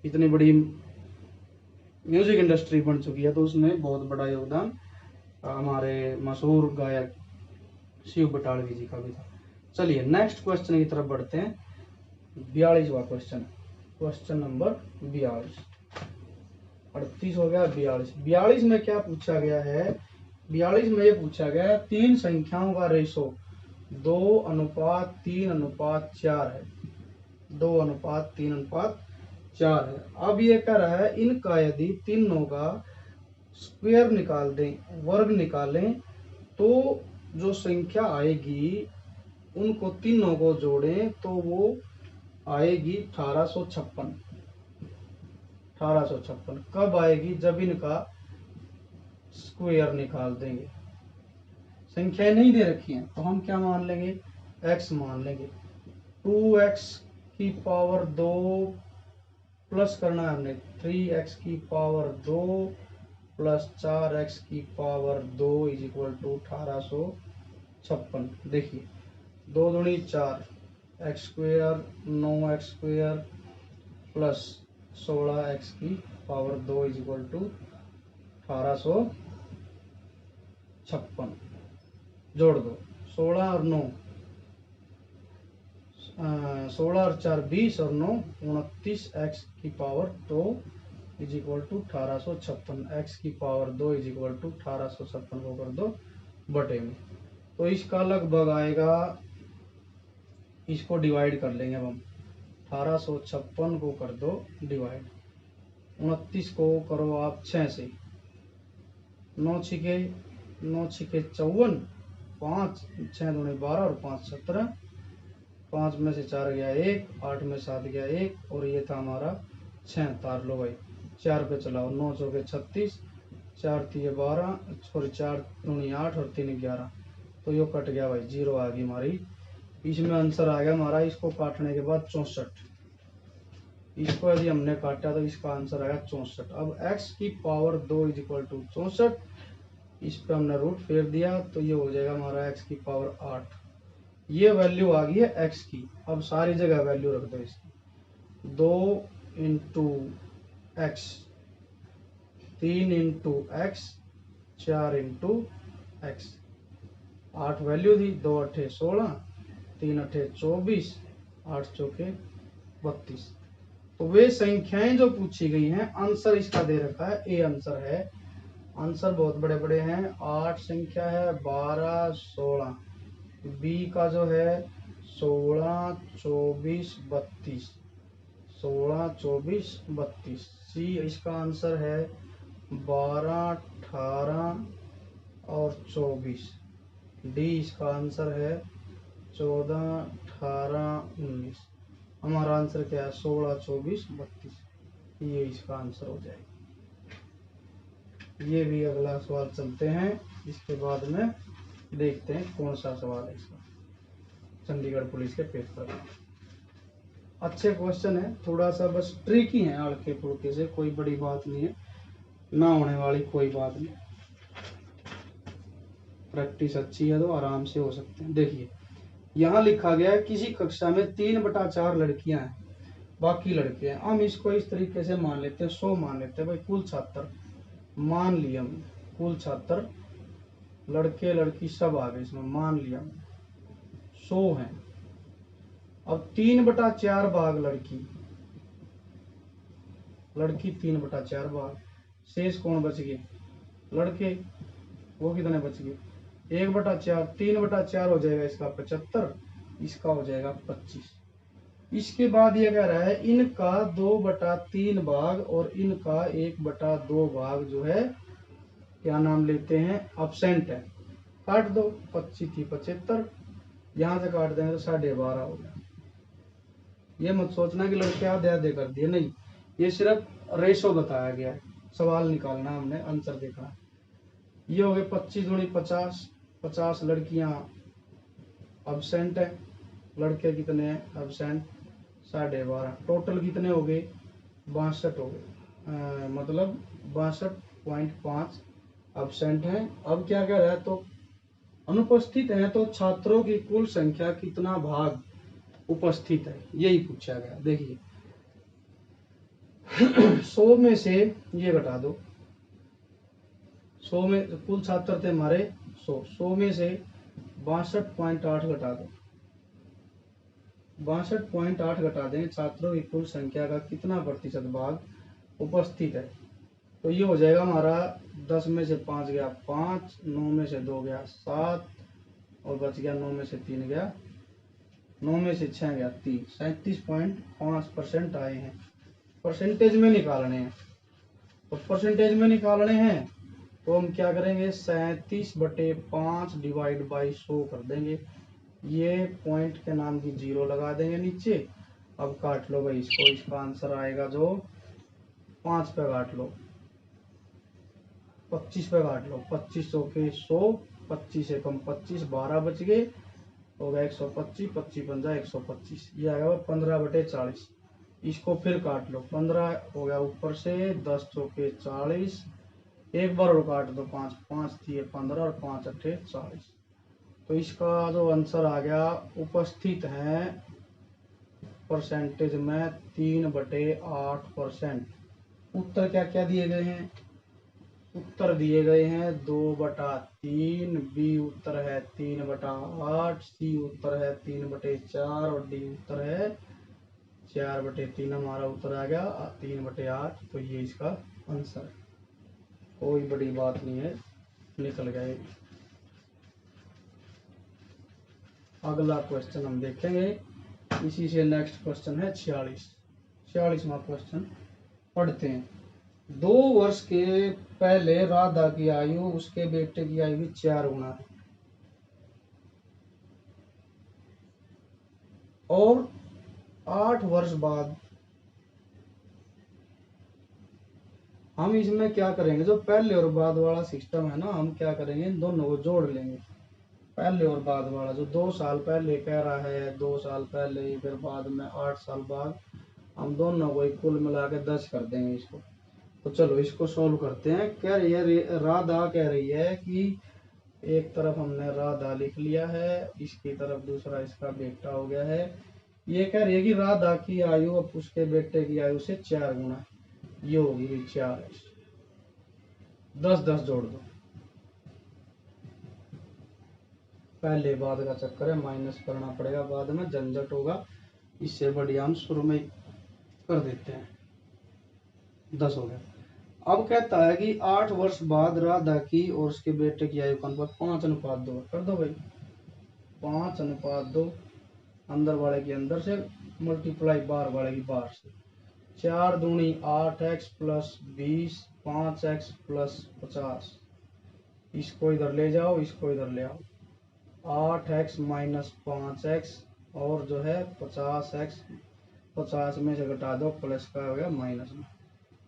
इतनी बड़ी म्यूजिक इंडस्ट्री बन चुकी है, तो उसमें बहुत बड़ा योगदान हमारे मशहूर गायक शिव बटालवी जी का भी था। चलिए नेक्स्ट क्वेश्चन की तरफ बढ़ते हैं। 42वां क्वेश्चन, क्वेश्चन नंबर 42। 38 हो गया, 42। 42 में क्या पूछा गया है? 42 में ये पूछा गया है, तीन संख्याओं का रेशो 2:3:4 है। 2:3:4 है। अब ये कह रहा है इनका यदि तीनों का स्क्वायर निकाल दें, वर्ग निकालें, तो जो संख्या आएगी उनको तीनों को जोड़ें तो वो आएगी 1856। 1856 कब आएगी? जब इनका स्क्वायर निकाल देंगे। संख्याएं नहीं दे रखी हैं तो हम क्या मान लेंगे? x मान लेंगे। 2x की पावर 2 प्लस करना है हमने 3x की पावर 2 प्लस 4x की पावर 2 इज इक्वल टू 1856। देखिए 2 दूनी 4, x square 9x square plus 16x की पावर 2 इज इक्वल टू 1856। जोड़ दो 16 और 9, 16 और 4 20 और 9 29, x की power 2 is equal to 1856। x की पावर 2 इज इक्वल टू 1856 को कर दो बटे में, तो इसका लगभग आएगा, इसको डिवाइड कर लेंगे अब हम। 1856 को कर दो डिवाइड, 29 को करो आप 6 से, 9 छिके 54, 5 6 दूनी 12 और 5 17, 5 में से 4 गया 1, 8 में 7 गया 1 और ये था हमारा 6। तार लो भाई, 4 पे चलाओ, 9 चौके 36, 4 3 12 सॉरी 4 दूनी 8 और 3 11, तो ये कट गया भाई, 0 आ गई हमारी। इसमें आंसर आ गया हमारा, इसको काटने के बाद 64। इसको यदि हमने काटा तो इसका आंसर आएगा 64। अब x की पावर 2 इज इक्वल टू 64, इस पे हमने रूट फेर दिया तो ये हो जाएगा हमारा x की पावर 8। ये वैल्यू आ गई है x की। अब सारी जगह वैल्यू रख दो इसकी, 2 into x, 3 into x, 4 into x. 8 value थी, 2 8 16, 3 8 24, 8 चौके 32। तो वे संख्याएं जो पूछी गई हैं, आंसर इसका दे रखा है, ए आंसर है। आंसर बहुत बड़े बड़े हैं, 8 संख्या है, 12 16, बी का जो है 16 24 32, 16 24 32, सी इसका आंसर है 12 18 और 24, डी इसका आंसर है 14 18 19। हमारा आंसर क्या है? 16 24 32, ये इसका आंसर हो जाएगा। ये भी अगला सवाल चलते हैं, इसके बाद में देखते हैं कौन सा सवाल है इसका, चंडीगढ़ पुलिस के पेपर। अच्छे क्वेश्चन है, थोड़ा सा बस ट्रिकी है, हल्के फुल्के से, कोई बड़ी बात नहीं है, ना होने वाली कोई बात नहीं, प्रैक्टिस अच्छी है तो आराम से हो सकते हैं। देखिए यहाँ लिखा गया है किसी कक्षा में 3/4 लड़कियां हैं, बाकी लड़के हैं। हम इसको इस तरीके से मान लेते हैं, 100 मान लेते हैं भाई, कुल छात्र मान लिया हमने, कुल छात्र लड़के लड़की सब आ गए इसमें, मान लिया 100 है। अब 3/4 भाग लड़की, लड़की 3/4 भाग, शेष कौन बच गए, लड़के, वो कितने बच गए 1/4, 3/4 हो जाएगा इसका 75, इसका हो जाएगा 25। इसके बाद ये कह रहा है इनका 2/3 भाग और इनका 1/2 भाग जो है क्या नाम लेते हैं, अब्सेंट है। काट दो, 25 थी 75, यहां से काट देंगे तो 12.5 हो गया। ये मत सोचना कि लड़के आधे आधे कर दिए, नहीं, ये सिर्फ रेशो बताया गया है, सवाल निकालना हमने, आंसर देखना। ये हो गए 25 दूनी 50, 50 लड़कियां अब्सेंट है, लड़के कितने हैं अब्सेंट 12.5, टोटल कितने हो गए 62 हो गए, मतलब 62.5 अब्सेंट है। अब क्या कह रहा है, तो अनुपस्थित है तो छात्रों की कुल संख्या कितना भाग उपस्थित है, यही पूछा गया। देखिए 100 में से ये घटा दो, 100 में कुल छात्र थे हमारे 100 में से 62.8 घटा दो, 62.8 घटा देंगे, छात्रों की कुल संख्या का कितना प्रतिशत भाग उपस्थित है, तो ये हो जाएगा हमारा 10 में से 5 गया 5, 9 में से 2 गया 7 और बच गया 9 में से 3 गया, 9 में से 6 गया 3, 37.5% आए हैं। परसेंटेज में निकालने हैं, तो परसेंटेज में निकालने हैं तो हम क्या करेंगे 37/5 डिवाइड बाई 100 कर देंगे, ये पॉइंट के नाम की 0 लगा देंगे नीचे। अब काट लो भाई इसको, इसका आंसर आएगा जो 5 पे काट लो, 25 पे काट लो, 2500 के 100, 25 से कम 25, 12 बच गए, हो गया 125, 25 पंजा 125, ये आएगा 15/40। इसको फिर काट लो, 15 हो गया ऊपर से, 10 चौके 40, एक बार और काट दो, 5 5 थी 15 और 5 अट्ठे 40। तो इसका जो आंसर आ गया उपस्थित है परसेंटेज में 3/8%। उत्तर क्या क्या दिए गए हैं, उत्तर दिए गए हैं 2/3, बी उत्तर है 3/8, सी उत्तर है 3/4 और डी उत्तर है 4/3। हमारा उत्तर आ गया 3/8, तो ये इसका आंसर है, कोई बड़ी बात नहीं है, निकल गए। अगला क्वेश्चन हम देखेंगे, इसी से नेक्स्ट क्वेश्चन है 46वां क्वेश्चन पढ़ते हैं। 2 वर्ष के पहले राधा की आयु उसके बेटे की आयु की 4 गुना है, और 8 वर्ष बाद हम इसमें क्या करेंगे, जो पहले और बाद वाला सिस्टम है ना, हम क्या करेंगे इन दोनों को जोड़ लेंगे। पहले और बाद वाला जो 2 साल पहले कह रहा है, 2 साल पहले, फिर बाद में 8 साल बाद, हम दोनों को कुल मिला के 10 कर देंगे इसको। तो चलो इसको सोल्व करते हैं। कह रही है राधा, कह रही है कि एक तरफ हमने राधा लिख लिया है, इसकी तरफ दूसरा इसका बेटा हो गया है। ये कह रही है कि राधा की आयु अब उसके बेटे की आयु से 4 गुना, ये होगी 4, 10 10 जोड़ दो, पहले बाद का चक्कर है, माइनस करना पड़ेगा, बाद में झंझट होगा, इससे बढ़िया हम शुरू में कर देते हैं। 10 हो गया। अब कहता है कि 8 वर्ष बाद राधा की और उसके बेटे की आयु का अनुपात 5:2 कर दो भाई, 5:2, अंदर वाले की अंदर से मल्टीप्लाई बाहर वाले की बाहर से, 4 दूनी 8x प्लस 20, 5x प्लस 50, इसको इधर ले जाओ, इसको इधर ले आओ, 8x माइनस 5x और जो है 50x, 50 में से घटा दो, प्लस का हो गया माइनस में,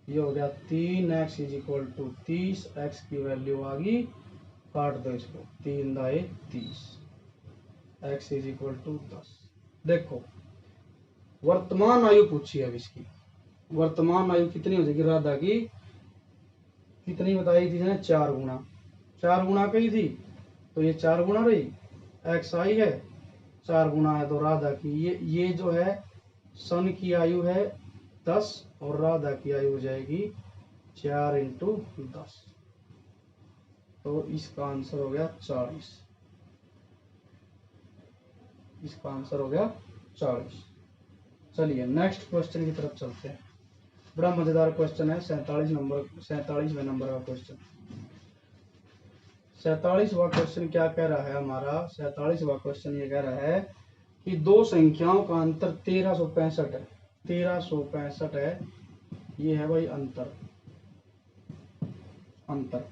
ये हो गया 3x is equal to 30, x की वैल्यू आ गई काट दो इसको, 3 दाए 30, x इज इक्वल टू 10। देखो वर्तमान आयु पूछी अब इसकी, वर्तमान आयु कितनी हो जाएगी राधा की, कितनी बताई थी ना, 4 गुना, 4 गुना कही थी, तो ये 4 गुना रही, एक्स आई है 4 गुना है, तो राधा की ये जो है सन की आयु है 10 और राधा की आयु हो जाएगी 4 इंटू 10, तो इसका आंसर हो गया 40, इसका आंसर हो गया 40। चलिए नेक्स्ट क्वेश्चन की तरफ चलते हैं, बड़ा मजेदार क्वेश्चन है, 47वें नंबर का क्वेश्चन। 47वां क्वेश्चन क्या कह रहा है हमारा, 47वां क्वेश्चन ये कह रहा है कि दो संख्याओं का अंतर 1365 है, 1365 है, ये है भाई अंतर, अंतर।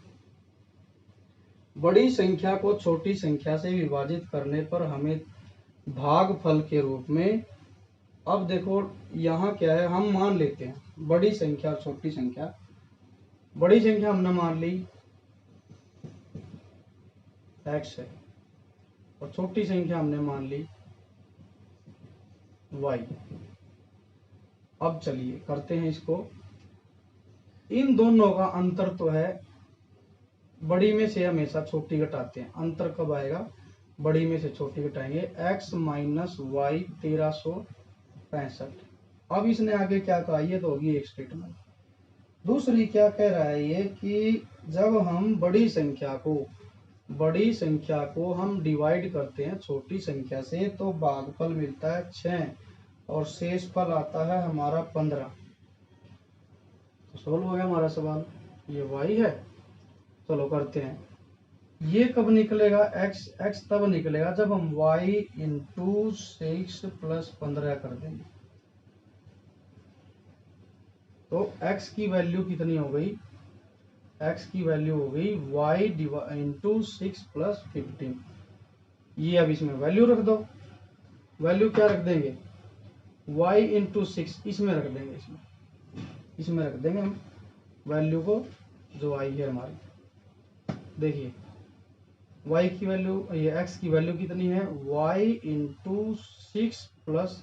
बड़ी संख्या को छोटी संख्या से विभाजित करने पर हमें भागफल के रूप में, अब देखो यहाँ क्या है, हम मान लेते हैं बड़ी संख्या और छोटी संख्या, बड़ी संख्या हमने मान ली x है और छोटी संख्या हमने मान ली y। अब चलिए करते हैं इसको, इन दोनों का अंतर तो है, बड़ी में से हमेशा छोटी घटाते हैं, अंतर कब आएगा, बड़ी में से छोटी घटाएंगे, x माइनस वाई 1365। अब इसने आगे क्या कहा, ये तो होगी एक स्टेटमेंट। दूसरी क्या कह रहा है ये कि जब हम बड़ी संख्या को हम डिवाइड करते हैं छोटी संख्या से तो भागफल मिलता है 6 और शेष फल आता है हमारा 15। तो सोल्व हो गया हमारा सवाल, ये y है। चलो करते हैं, ये कब निकलेगा, x तब निकलेगा जब हम y इंटू 6 प्लस 15 कर देंगे, तो x की वैल्यू कितनी हो गई, x की वैल्यू हो गई y इंटू 6 प्लस 15। ये अब इसमें वैल्यू रख दो, वैल्यू क्या रख देंगे, y इंटू 6 इसमें रख देंगे, इसमें रख देंगे हम वैल्यू को जो आई है हमारी। देखिए y की वैल्यू, ये x की वैल्यू कितनी है, y into 6 plus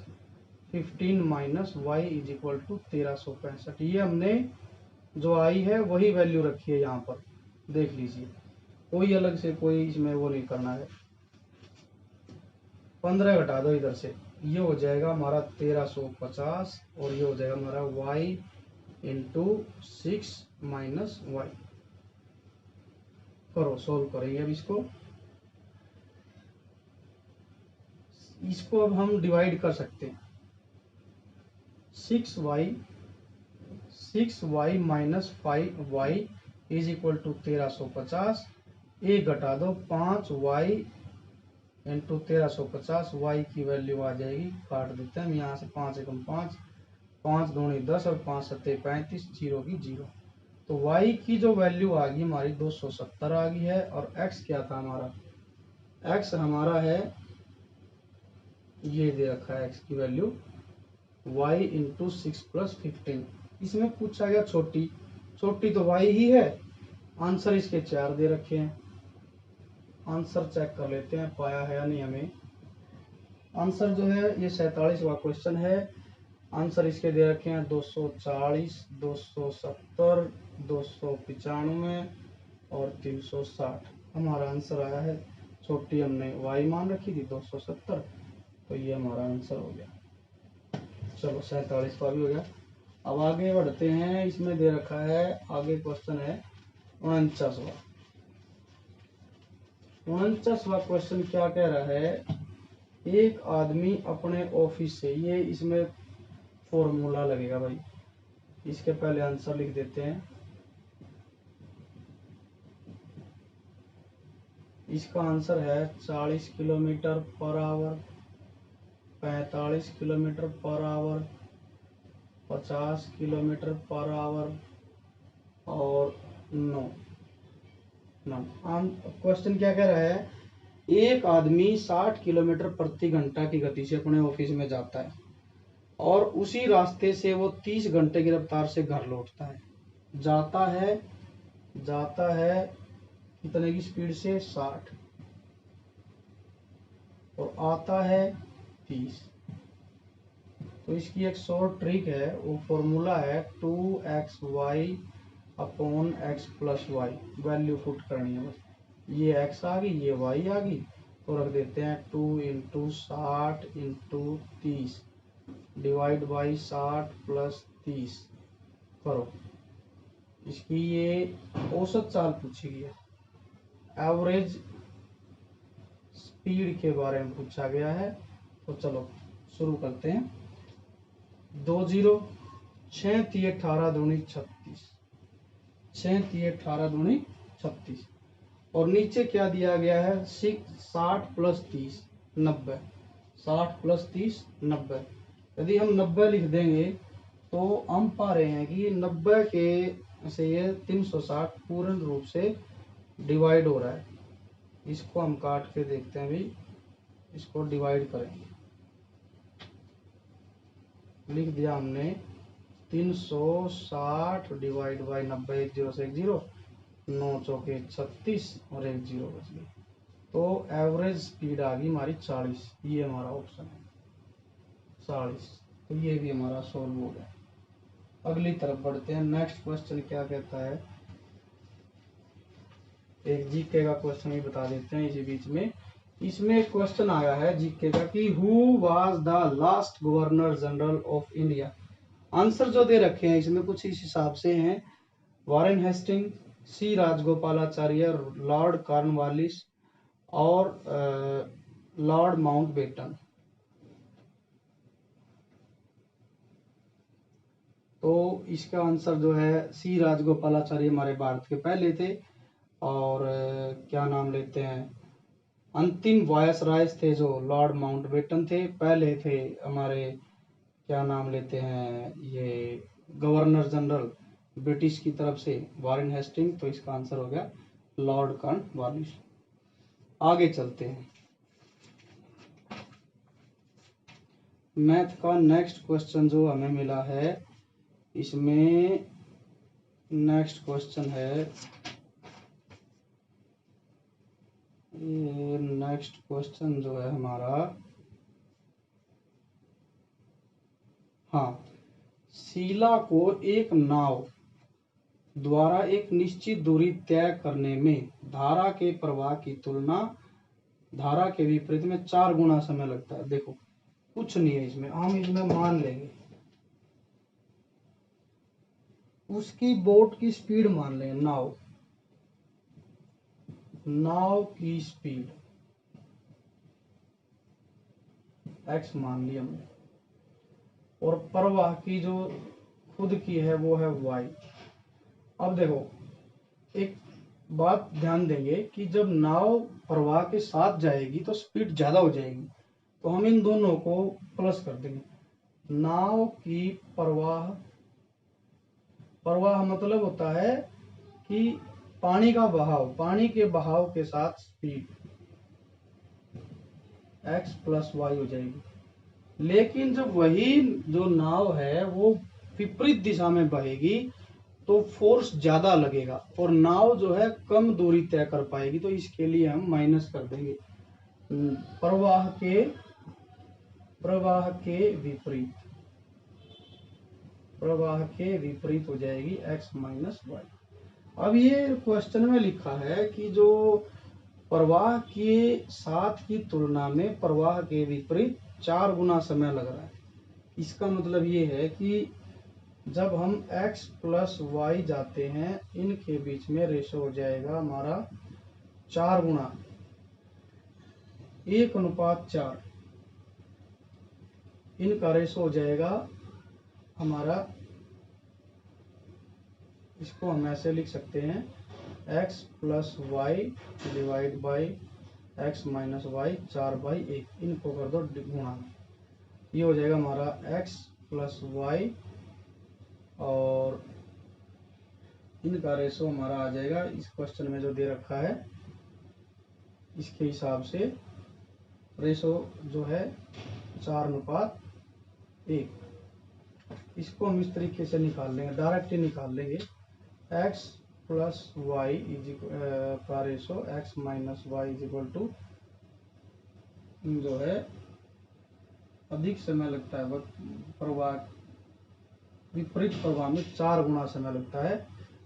15 minus y is equal to 1365। ये हमने जो आई है वही वैल्यू रखी है यहाँ पर, देख लीजिए, कोई अलग से कोई इसमें वो नहीं करना है। 15 घटा दो इधर से, ये हो जाएगा हमारा 1350 और ये हो जाएगा हमारा y इंटू 6 माइनस वाई। करो सोल्व करेंगे अब इसको अब हम डिवाइड कर सकते हैं, 6y minus 5y is equal to 1350, एक घटा दो 5y इंटू 1350, y की वैल्यू आ जाएगी, काट देते हैं हम यहाँ से, 5 एकम 5, 5 दूनी 10 और 5 सत्ते 35, 0 की 0, तो y की जो वैल्यू आ गई हमारी 270 आ गई है। और x क्या था हमारा, x हमारा है, ये दे रखा है x की वैल्यू y इंटू 6 प्लस 15। इसमें पूछा गया छोटी तो y ही है, आंसर इसके 4 दे रखे हैं। आंसर चेक कर लेते हैं पाया है या नहीं हमें। आंसर जो है ये 47वां क्वेश्चन है, आंसर इसके दे रखे हैं 240, 270, 295 और 360। हमारा आंसर आया है, छोटी हमने y मान रखी थी 270, तो ये हमारा आंसर हो गया। चलो 47 का भी हो गया। अब आगे बढ़ते हैं, इसमें दे रखा है, आगे क्वेश्चन है 49वां। 49वां क्वेश्चन क्या कह रहा है, एक आदमी अपने ऑफिस से, ये इसमें फॉर्मूला लगेगा भाई, इसके पहले आंसर लिख देते हैं। इसका आंसर है 40 kilometre per hour, 45 kilometre per hour, 50 kilometre per hour और 9। क्वेश्चन क्या कह रहा है, एक आदमी 60 किलोमीटर प्रति घंटा की गति से अपने ऑफिस में जाता है और उसी रास्ते से वो 30 घंटे की रफ्तार से घर लौटता है। जाता है कितने की स्पीड से 60 और आता है 30। तो इसकी एक शॉर्ट ट्रिक है, वो फॉर्मूला है 2xy upon x plus y. Value put करनी है बस, ये x आ गई ये y आ गई, तो रख देते हैं 2 into 60 into 30 divide by 60 plus 30 करो। इसकी ये औसत चाल पूछी गई है, एवरेज स्पीड के बारे में पूछा गया है। तो चलो शुरू करते हैं। 20 6 3 18 दूनी 36, 6 3 18 दूनी 36 और नीचे क्या दिया गया है 60 प्लस 30 90, 60 प्लस 30 90। यदि हम 90 लिख देंगे तो हम पा रहे हैं कि 90 के से ये 360 पूर्ण रूप से डिवाइड हो रहा है। इसको हम काट के देखते हैं भी, इसको डिवाइड करेंगे। लिख दिया हमने 360 डिवाइड बाई 90, 1 0 से 1 0, 9 चौके 36 और 1 0 बच गई। तो एवरेज स्पीड आ गई हमारी 40। ये हमारा ऑप्शन है 40। तो ये भी हमारा सॉल्व हो गया। अगली तरफ बढ़ते हैं। नेक्स्ट क्वेश्चन क्या कहता है, एक जीके का क्वेश्चन भी बता देते हैं इसी बीच में। इसमें एक क्वेश्चन आया है जीके का कि who was the last governor general of India. Answer जो दे रखे हैं इसमें कुछ इस हिसाब से हैं, वारेन हेस्टिंग, सी राजगोपालाचार्य, लॉर्ड कॉर्नवालिस और लॉर्ड माउंटबेटन। तो इसका आंसर जो है सी राजगोपालाचार्य हमारे भारत के पहले थे। और क्या नाम लेते हैं, अंतिम वायसराय थे जो लॉर्ड माउंटबेटन थे। पहले थे हमारे क्या नाम लेते हैं ये गवर्नर जनरल ब्रिटिश की तरफ से वारेन हेस्टिंग। तो इसका आंसर हो गया लॉर्ड कॉर्नवालिस। आगे चलते हैं। मैथ का नेक्स्ट क्वेश्चन जो हमें मिला है, इसमें नेक्स्ट क्वेश्चन है, नेक्स्ट क्वेश्चन जो है हमारा, हाँ, शीला को एक नाव द्वारा एक निश्चित दूरी तय करने में धारा के प्रवाह की तुलना धारा के विपरीत में 4 गुना समय लगता है। देखो कुछ नहीं है इसमें, हम इसमें मान लेंगे उसकी बोट की स्पीड मान लेंगे, नाव की स्पीड x मान लिया हमने, और प्रवाह की जो खुद की है वो है y। अब देखो एक बात ध्यान देंगे कि जब नाव प्रवाह के साथ जाएगी तो स्पीड ज्यादा हो जाएगी, तो हम इन दोनों को प्लस कर देंगे। नाव की प्रवाह मतलब होता है कि पानी का बहाव, पानी के बहाव के साथ स्पीड x प्लस वाई हो जाएगी। लेकिन जब वही जो नाव है वो विपरीत दिशा में बहेगी तो फोर्स ज्यादा लगेगा और नाव जो है कम दूरी तय कर पाएगी। तो इसके लिए हम माइनस कर देंगे प्रवाह के विपरीत हो जाएगी x माइनस वाई। अब ये क्वेश्चन में लिखा है कि जो प्रवाह के साथ की तुलना में प्रवाह के विपरीत 4 गुना समय लग रहा है। इसका मतलब ये है कि जब हम x प्लस वाई जाते हैं इनके बीच में रेशो हो जाएगा हमारा 4 गुना, 1:4। इनका रेशो हो जाएगा हमारा, इसको हम ऐसे लिख सकते हैं x plus y divide by x minus y 4/1। इनको कर दो गुणा, ये हो जाएगा हमारा x प्लस वाई और इनका रेशो हमारा आ जाएगा इस क्वेश्चन में जो दे रखा है इसके हिसाब से रेशो जो है 4:1। इसको हम इस तरीके से निकाल लेंगे, डायरेक्ट ही निकाल लेंगे। x प्लस वाई का ratio x minus y is equal to जो है अधिक समय लगता है प्रवाह विपरीत प्रवाह में 4 गुना समय लगता है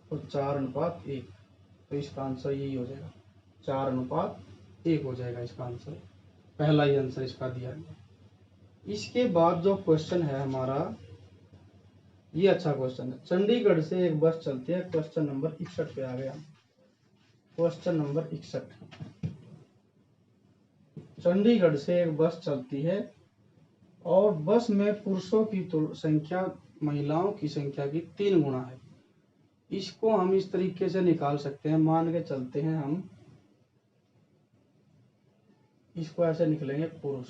तो 4:1। तो इसका आंसर यही हो जाएगा, 4:1 हो जाएगा इसका आंसर। पहला ही आंसर इसका दिया गया। इसके बाद जो क्वेश्चन है हमारा, ये अच्छा क्वेश्चन है। चंडीगढ़ से एक बस चलती है, क्वेश्चन नंबर 61 पे आ गया। क्वेश्चन नंबर 61, चंडीगढ़ से एक बस चलती है और बस में पुरुषों की संख्या महिलाओं की संख्या की 3 गुना है। इसको हम इस तरीके से निकाल सकते हैं, मान के चलते हैं हम इसको ऐसे निकलेंगे, पुरुष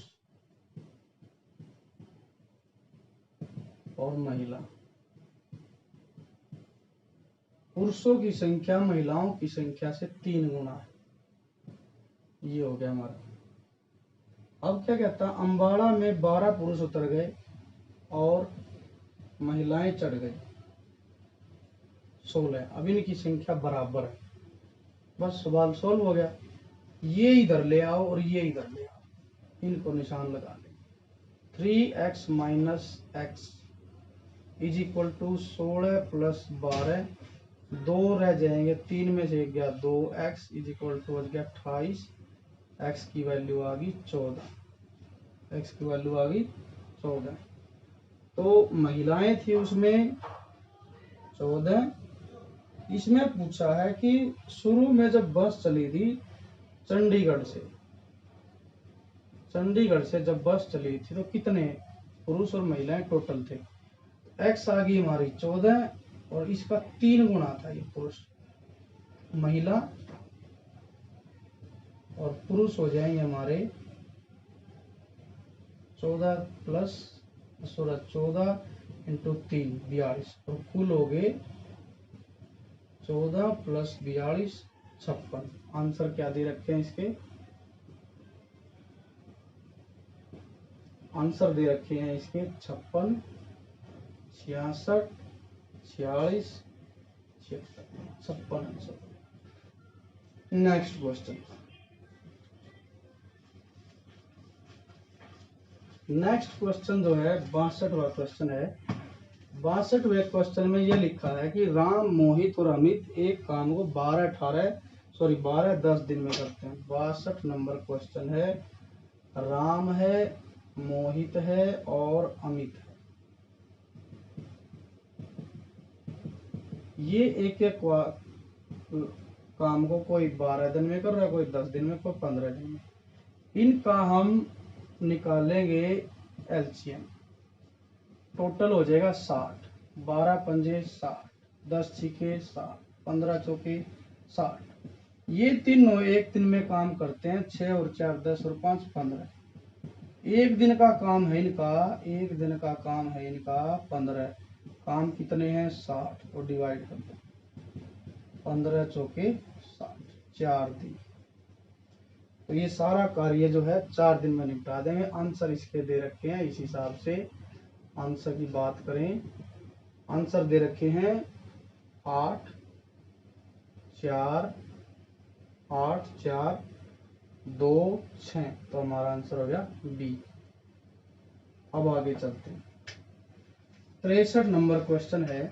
और महिला। पुरुषों की संख्या महिलाओं की संख्या से 3 गुना है, ये हो गया हमारा। अब क्या कहता है, अंबाड़ा में 12 पुरुष उतर गए और महिलाएं चढ़ गई 16। अब इनकी संख्या बराबर है, बस सवाल सोल्व हो गया। ये इधर ले आओ और ये इधर ले आओ, इनको निशान लगा ले। 3x minus x is equal to 16 plus 12, 2 रह जाएंगे, 3 में से गया 2x इज इक्वल टू हो गया 28। x की वैल्यू आ गई 14, x की वैल्यू आ गई 14। तो महिलाएं थी उसमें 14। इसमें पूछा है कि शुरू में जब बस चली थी चंडीगढ़ से जब बस चली थी तो कितने पुरुष और महिलाएं टोटल थे। x आ गई हमारी 14 और इसका 3 गुना था, ये पुरुष महिला और पुरुष हो जाएंगे हमारे 14 प्लस 14 इंटू 3 42, और कुल हो गए 14 प्लस 42 56। आंसर क्या दे रखे हैं इसके, आंसर दे रखे हैं इसके 56, 66, 46, 56 आंसर। नेक्स्ट क्वेश्चन, जो है 62वां क्वेश्चन है। 62वें क्वेश्चन में यह लिखा है कि राम, मोहित और अमित एक काम को 12-10 दिन में करते हैं। 62 नंबर क्वेश्चन है। राम है, मोहित है और अमित है। ये एक एक काम को कोई 12 दिन में कर रहा है, कोई 10 दिन में, कोई 15 दिन में। इनका हम निकालेंगे एलसीएम, टोटल हो जाएगा 60। 12 पंजे 60, 10 छिके 60, 15 चौके 60। ये तीनों एक दिन में काम करते हैं, 6 और 4 10 और 5 15। एक दिन का काम है इनका 15। काम कितने हैं 60 और डिवाइड कर दो, 15 चौके 60, 4 दिन। तो ये सारा कार्य जो है 4 दिन में निपटा देंगे। आंसर इसके दे रखे हैं, इस हिसाब से आंसर की बात करें, आंसर दे रखे हैं 8 4 8 4 2 6। तो हमारा आंसर हो गया बी। अब आगे चलते हैं। 63 नंबर क्वेश्चन है।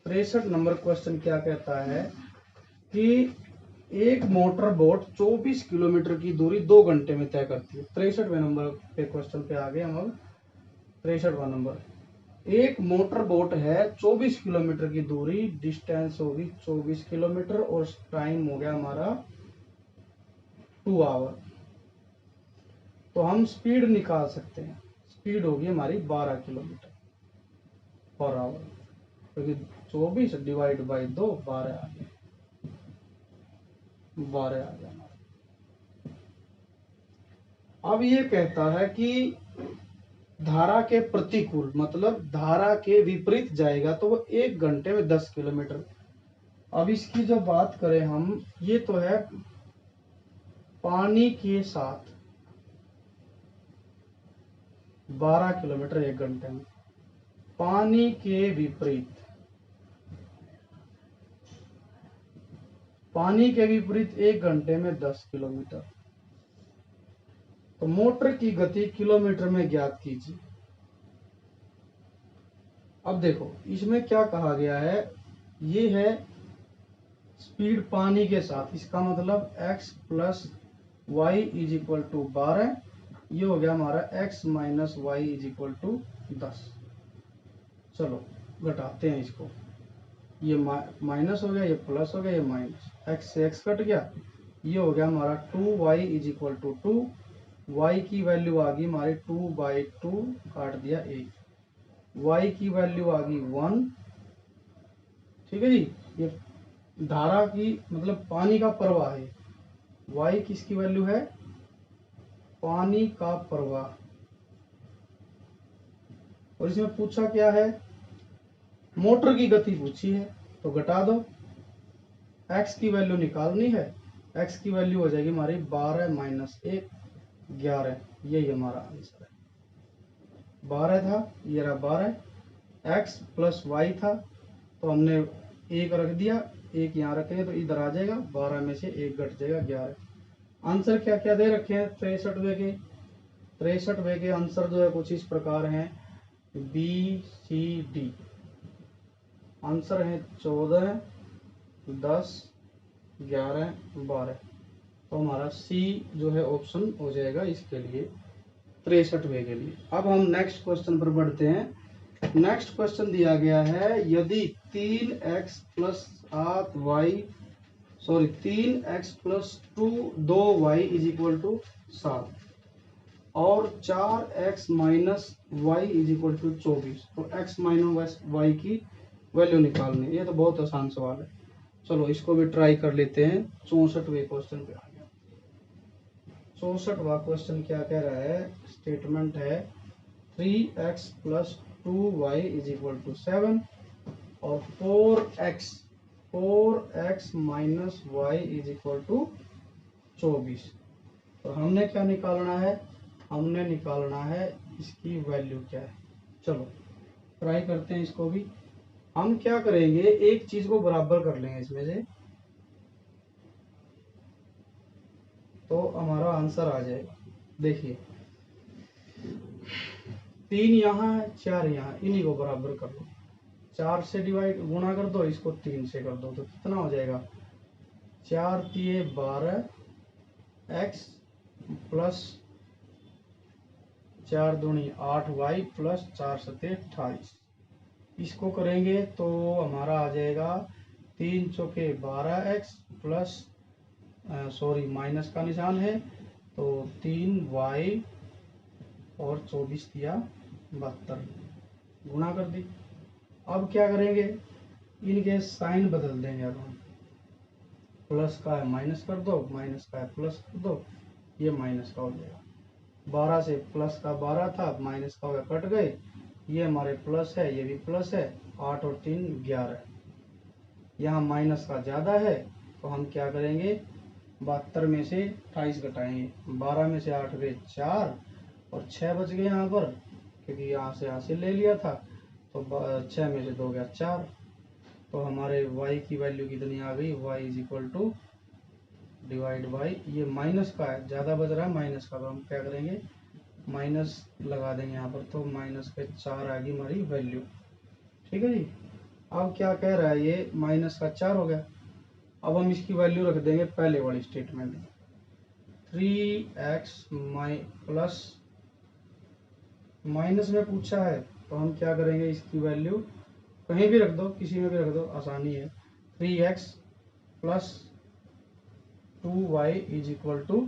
63 नंबर क्वेश्चन क्या कहता है कि एक मोटर बोट 24 किलोमीटर की दूरी 2 घंटे में तय करती है। 63वें नंबर पे क्वेश्चन पे आ गए हम। अब 63वां नंबर, एक मोटर बोट है 24 किलोमीटर की दूरी, डिस्टेंस होगी 24 किलोमीटर और टाइम हो गया हमारा 2 आवर। तो हम स्पीड निकाल सकते हैं, स्पीड होगी हमारी 12 किलोमीटर पर आवर, क्योंकि 24 डिवाइड बाई 2 12 आ गया, 12 आ गया। अब ये कहता है कि धारा के प्रतिकूल, मतलब धारा के विपरीत जाएगा तो वो 1 घंटे में 10 किलोमीटर। अब इसकी जो बात करें हम, ये तो है पानी के साथ 12 किलोमीटर 1 घंटे में। पानी के विपरीत पानी के विपरीत 1 घंटे में 10 किलोमीटर। तो मोटर की गति किलोमीटर में ज्ञात कीजिए। अब देखो इसमें क्या कहा गया है, ये है स्पीड पानी के साथ, इसका मतलब x plus y is equal to 12, ये हो गया हमारा x minus y is equal to 10। चलो घटाते हैं इसको, ये माइनस हो गया, ये प्लस हो गया, ये माइनस, x से x कट गया, ये हो गया हमारा 2y is equal to 2। y की वैल्यू आ गई हमारी 2/2, काट दिया 1, y की वैल्यू आ गई 1। ठीक है जी, ये धारा की मतलब पानी का प्रवाह है, y किसकी वैल्यू है, पानी का प्रवाह। और इसमें पूछा क्या है, मोटर की गति पूछी है, तो घटा दो, x की वैल्यू निकालनी है, x की वैल्यू हो जाएगी हमारी 12 माइनस 1 11, यही हमारा आंसर है। 12 था, ये रहा 12, x प्लस वाई था तो हमने 1 रख दिया, 1 यहाँ रखेंगे तो इधर आ जाएगा, 12 में से 1 घट जाएगा 11। आंसर क्या क्या दे रखे हैं 63वें के, 63वें के आंसर जो है कुछ इस प्रकार हैं, बी सी डी। आंसर है 14, 10, 11, 12। तो हमारा सी जो है ऑप्शन हो जाएगा इसके लिए, 63वें के लिए। अब हम नेक्स्ट क्वेश्चन पर बढ़ते हैं। नेक्स्ट क्वेश्चन दिया गया है, यदि 3x plus 2y is equal to 7 और 4x minus y is equal to 24, तो x माइनस वाई की वैल्यू निकालनी है। ये तो बहुत आसान सवाल है, चलो इसको भी ट्राई कर लेते हैं। 64वें क्वेश्चन पे आ गया। 64वां क्वेश्चन क्या कह रहा है, स्टेटमेंट है 3x plus 2y is equal to 7 और 4x minus y is equal to 24। तो हमने क्या निकालना है, हमने निकालना है इसकी वैल्यू क्या है। चलो ट्राई करते हैं इसको भी। हम क्या करेंगे, एक चीज को बराबर कर लेंगे इसमें से, तो हमारा आंसर आ जाएगा। देखिए 3 यहाँ है, 4 यहाँ, इन्हीं को बराबर कर लो, 4 से डिवाइड गुणा कर दो, इसको 3 से कर दो, तो कितना हो जाएगा, 4 तिये 12 x प्लस 4 दूनी 8y प्लस 4 सते 28। इसको करेंगे तो हमारा आ जाएगा 3 चौके 12x प्लस सॉरी माइनस का निशान है, तो 3y और 24 दिया 72, गुणा कर दी। अब क्या करेंगे, इनके साइन बदल देंगे। अब हम प्लस का है माइनस कर दो, माइनस का है प्लस कर दो, ये माइनस का हो जाएगा। 12 से प्लस का 12 था, माइनस का हो कट गए, ये हमारे प्लस है, ये भी प्लस है, 8 और 3 11। यहाँ माइनस का ज़्यादा है तो हम क्या करेंगे, 72 में से 28 घटाएंगे, 12 में से 8 गए 4 और 6 बच गए यहाँ पर, क्योंकि यहाँ से हासिल ले लिया था, तो 6 में से 2 गया 4। तो हमारे y की वैल्यू कितनी आ गई, y is equal to divide by, ये माइनस का है, ज़्यादा बच रहा है माइनस का, तो हम क्या करेंगे माइनस लगा देंगे यहाँ पर, तो माइनस के 4 आ गई हमारी वैल्यू। ठीक है जी, अब क्या कह रहा है, ये माइनस का 4 हो गया। अब हम इसकी वैल्यू रख देंगे पहले वाली स्टेटमेंट में, 3x प्लस माइनस में पूछा है तो हम क्या करेंगे, इसकी वैल्यू कहीं भी रख दो, किसी में भी रख दो, आसानी है। 3x plus 2y is equal to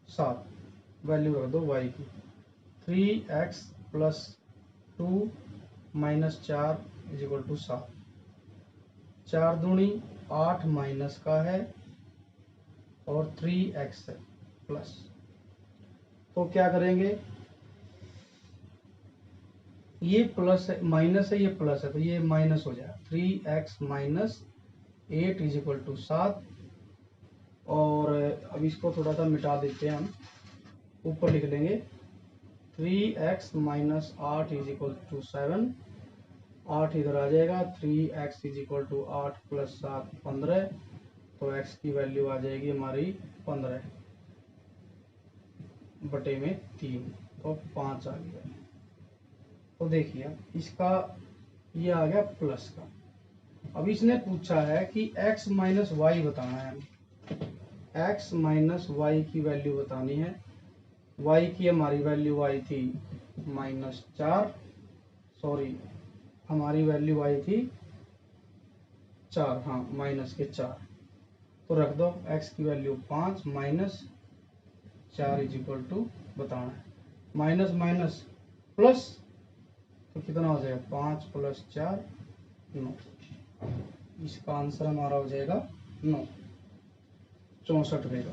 7, value रख दो y की। 3x plus 2 minus 4 is equal to 7, 4 दूनी 8 माइनस का है और 3x है प्लस, तो क्या करेंगे, ये प्लस है, माइनस है, ये प्लस है, तो ये माइनस हो जाएगा। 3x minus 8 is equal to 7, और अब इसको थोड़ा सा मिटा देते हैं हम, ऊपर लिख देंगे 3x minus 8 is equal to 7 8 इधर आ जाएगा, 3x is equal to 8 plus 7 15, तो x की वैल्यू आ जाएगी हमारी 15 बटे में 3, तो 5 आ गया। तो देखिए इसका ये आ गया प्लस का। अब इसने पूछा है कि x माइनस वाई बताना है, x माइनस वाई की वैल्यू बतानी है। y की हमारी वैल्यू आई थी -4, सॉरी हमारी वैल्यू आई थी 4, हाँ -4, तो रख दो x की value 5 minus 4 is equal to बताना है, माइनस माइनस प्लस, तो कितना हो जाएगा 5 प्लस 4 9, इसका आंसर हमारा हो जाएगा 9, 64 रहेगा।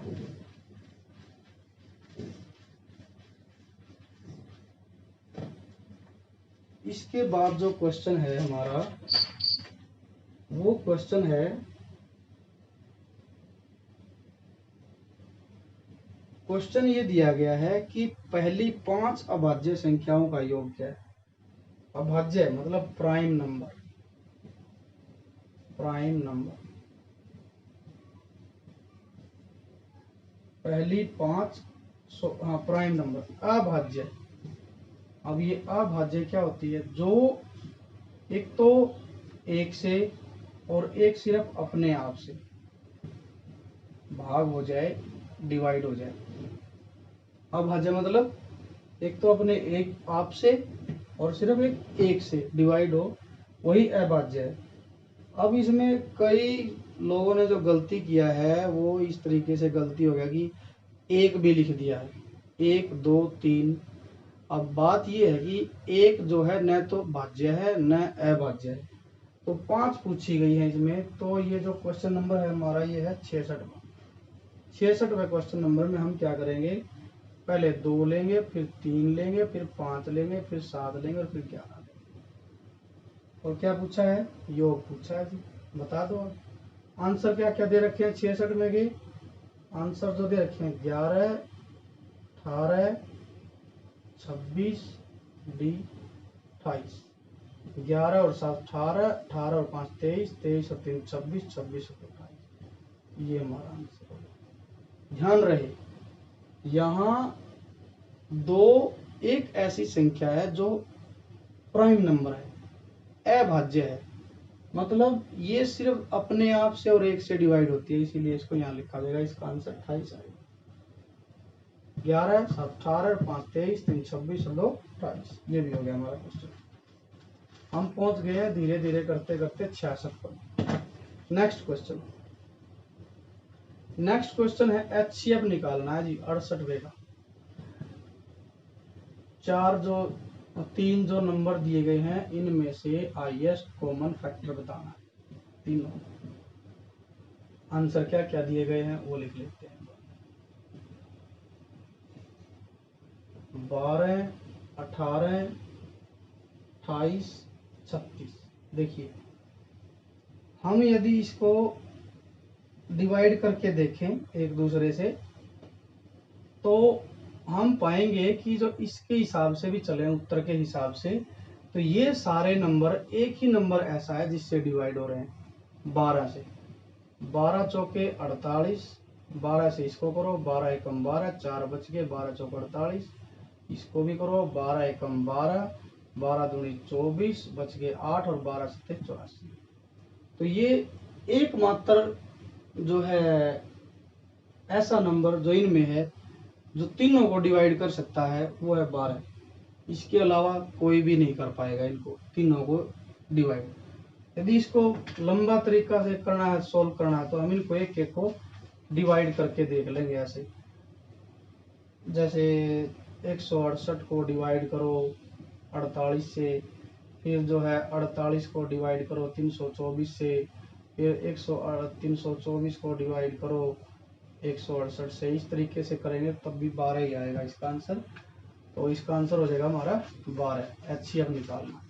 इसके बाद जो क्वेश्चन है हमारा, वो क्वेश्चन है क्वेश्चन ये दिया गया है कि पहली 5 अभाज्य संख्याओं का योग क्या है। अभाज्य मतलब प्राइम नंबर, प्राइम नंबर पहली 5, हाँ प्राइम नंबर अभाज्य। अब ये अभाज्य क्या होती है, जो एक तो एक से और एक सिर्फ अपने आप से भाग हो जाए, डिवाइड हो जाए। अभाज्य मतलब एक तो अपने एक आप से और सिर्फ एक से डिवाइड हो, वही अभाज्य है। अब इसमें कई लोगों ने जो गलती किया है वो इस तरीके से गलती हो गया कि एक भी लिख दिया है, 1 2 3। अब बात ये है कि एक जो है न तो भाज्य है न अभाज्य है, तो 5 पूछी गई है इसमें। तो ये जो क्वेश्चन नंबर है हमारा ये है 66वां। 66वें क्वेश्चन नंबर में हम क्या करेंगे, पहले 2 लेंगे, फिर 3 लेंगे, फिर 5 लेंगे, फिर 7 लेंगे और फिर 11 लेंगे। और क्या पूछा है, योग पूछा है जी, बता दो। आंसर क्या क्या दे रखे हैं 66 में के आंसर जो दे रखे हैं 11 18 26 डी 28, 11 और 7 18, 18 और 5 23, 23 और 3 26, 26 और 28, ये हमारा आंसर होगा। ध्यान रहे यहाँ दो एक ऐसी संख्या है जो प्राइम नंबर है, अभाज्य है, मतलब ये सिर्फ अपने आप से और एक से डिवाइड होती है, इसीलिए इसको यहाँ लिखा जाएगा। इसका आंसर 28 आएगा। 11 7 18 5 23 3 26 और 2 28, ये भी हो गया हमारा क्वेश्चन। हम पहुंच गए हैं धीरे धीरे करते करते 66 पर। नेक्स्ट क्वेश्चन, नेक्स्ट क्वेश्चन है एचसीएफ निकालना है जी 68वें का। तीन जो नंबर दिए गए हैं इनमें से हाईएस्ट कॉमन फैक्टर बताना है। तीनों आंसर क्या क्या दिए गए हैं वो लिख लेते हैं। 12 18 28 36। देखिए हम यदि इसको डिवाइड करके देखें एक दूसरे से, तो हम पाएंगे कि जो इसके हिसाब से भी चले उत्तर के हिसाब से, तो ये सारे नंबर एक ही नंबर ऐसा है जिससे डिवाइड हो रहे हैं 12 से। 12 चौके 48, 12 से इसको करो, 12 एकम 12, 4 बच गए, 12 चौके 48, इसको भी करो, 12 एकम 12, 12 दूनी 24, बच गए 8 और 12 सत्ते 84। तो ये एकमात्र जो है ऐसा नंबर जो इनमें है जो तीनों को डिवाइड कर सकता है वो है 12। इसके अलावा कोई भी नहीं कर पाएगा इनको तीनों को डिवाइड। यदि इसको लंबा तरीका से करना है, सोल्व करना है, तो हम इनको एक एक को डिवाइड करके देख लेंगे। ऐसे जैसे 168 को डिवाइड करो 48 से, फिर जो है 48 को डिवाइड करो 324 से, फिर 324 को डिवाइड करो 168 से। इस तरीके से करेंगे तब भी 12 ही आएगा इसका आंसर। तो इसका आंसर हो जाएगा हमारा 12। एचसीएफ निकालना।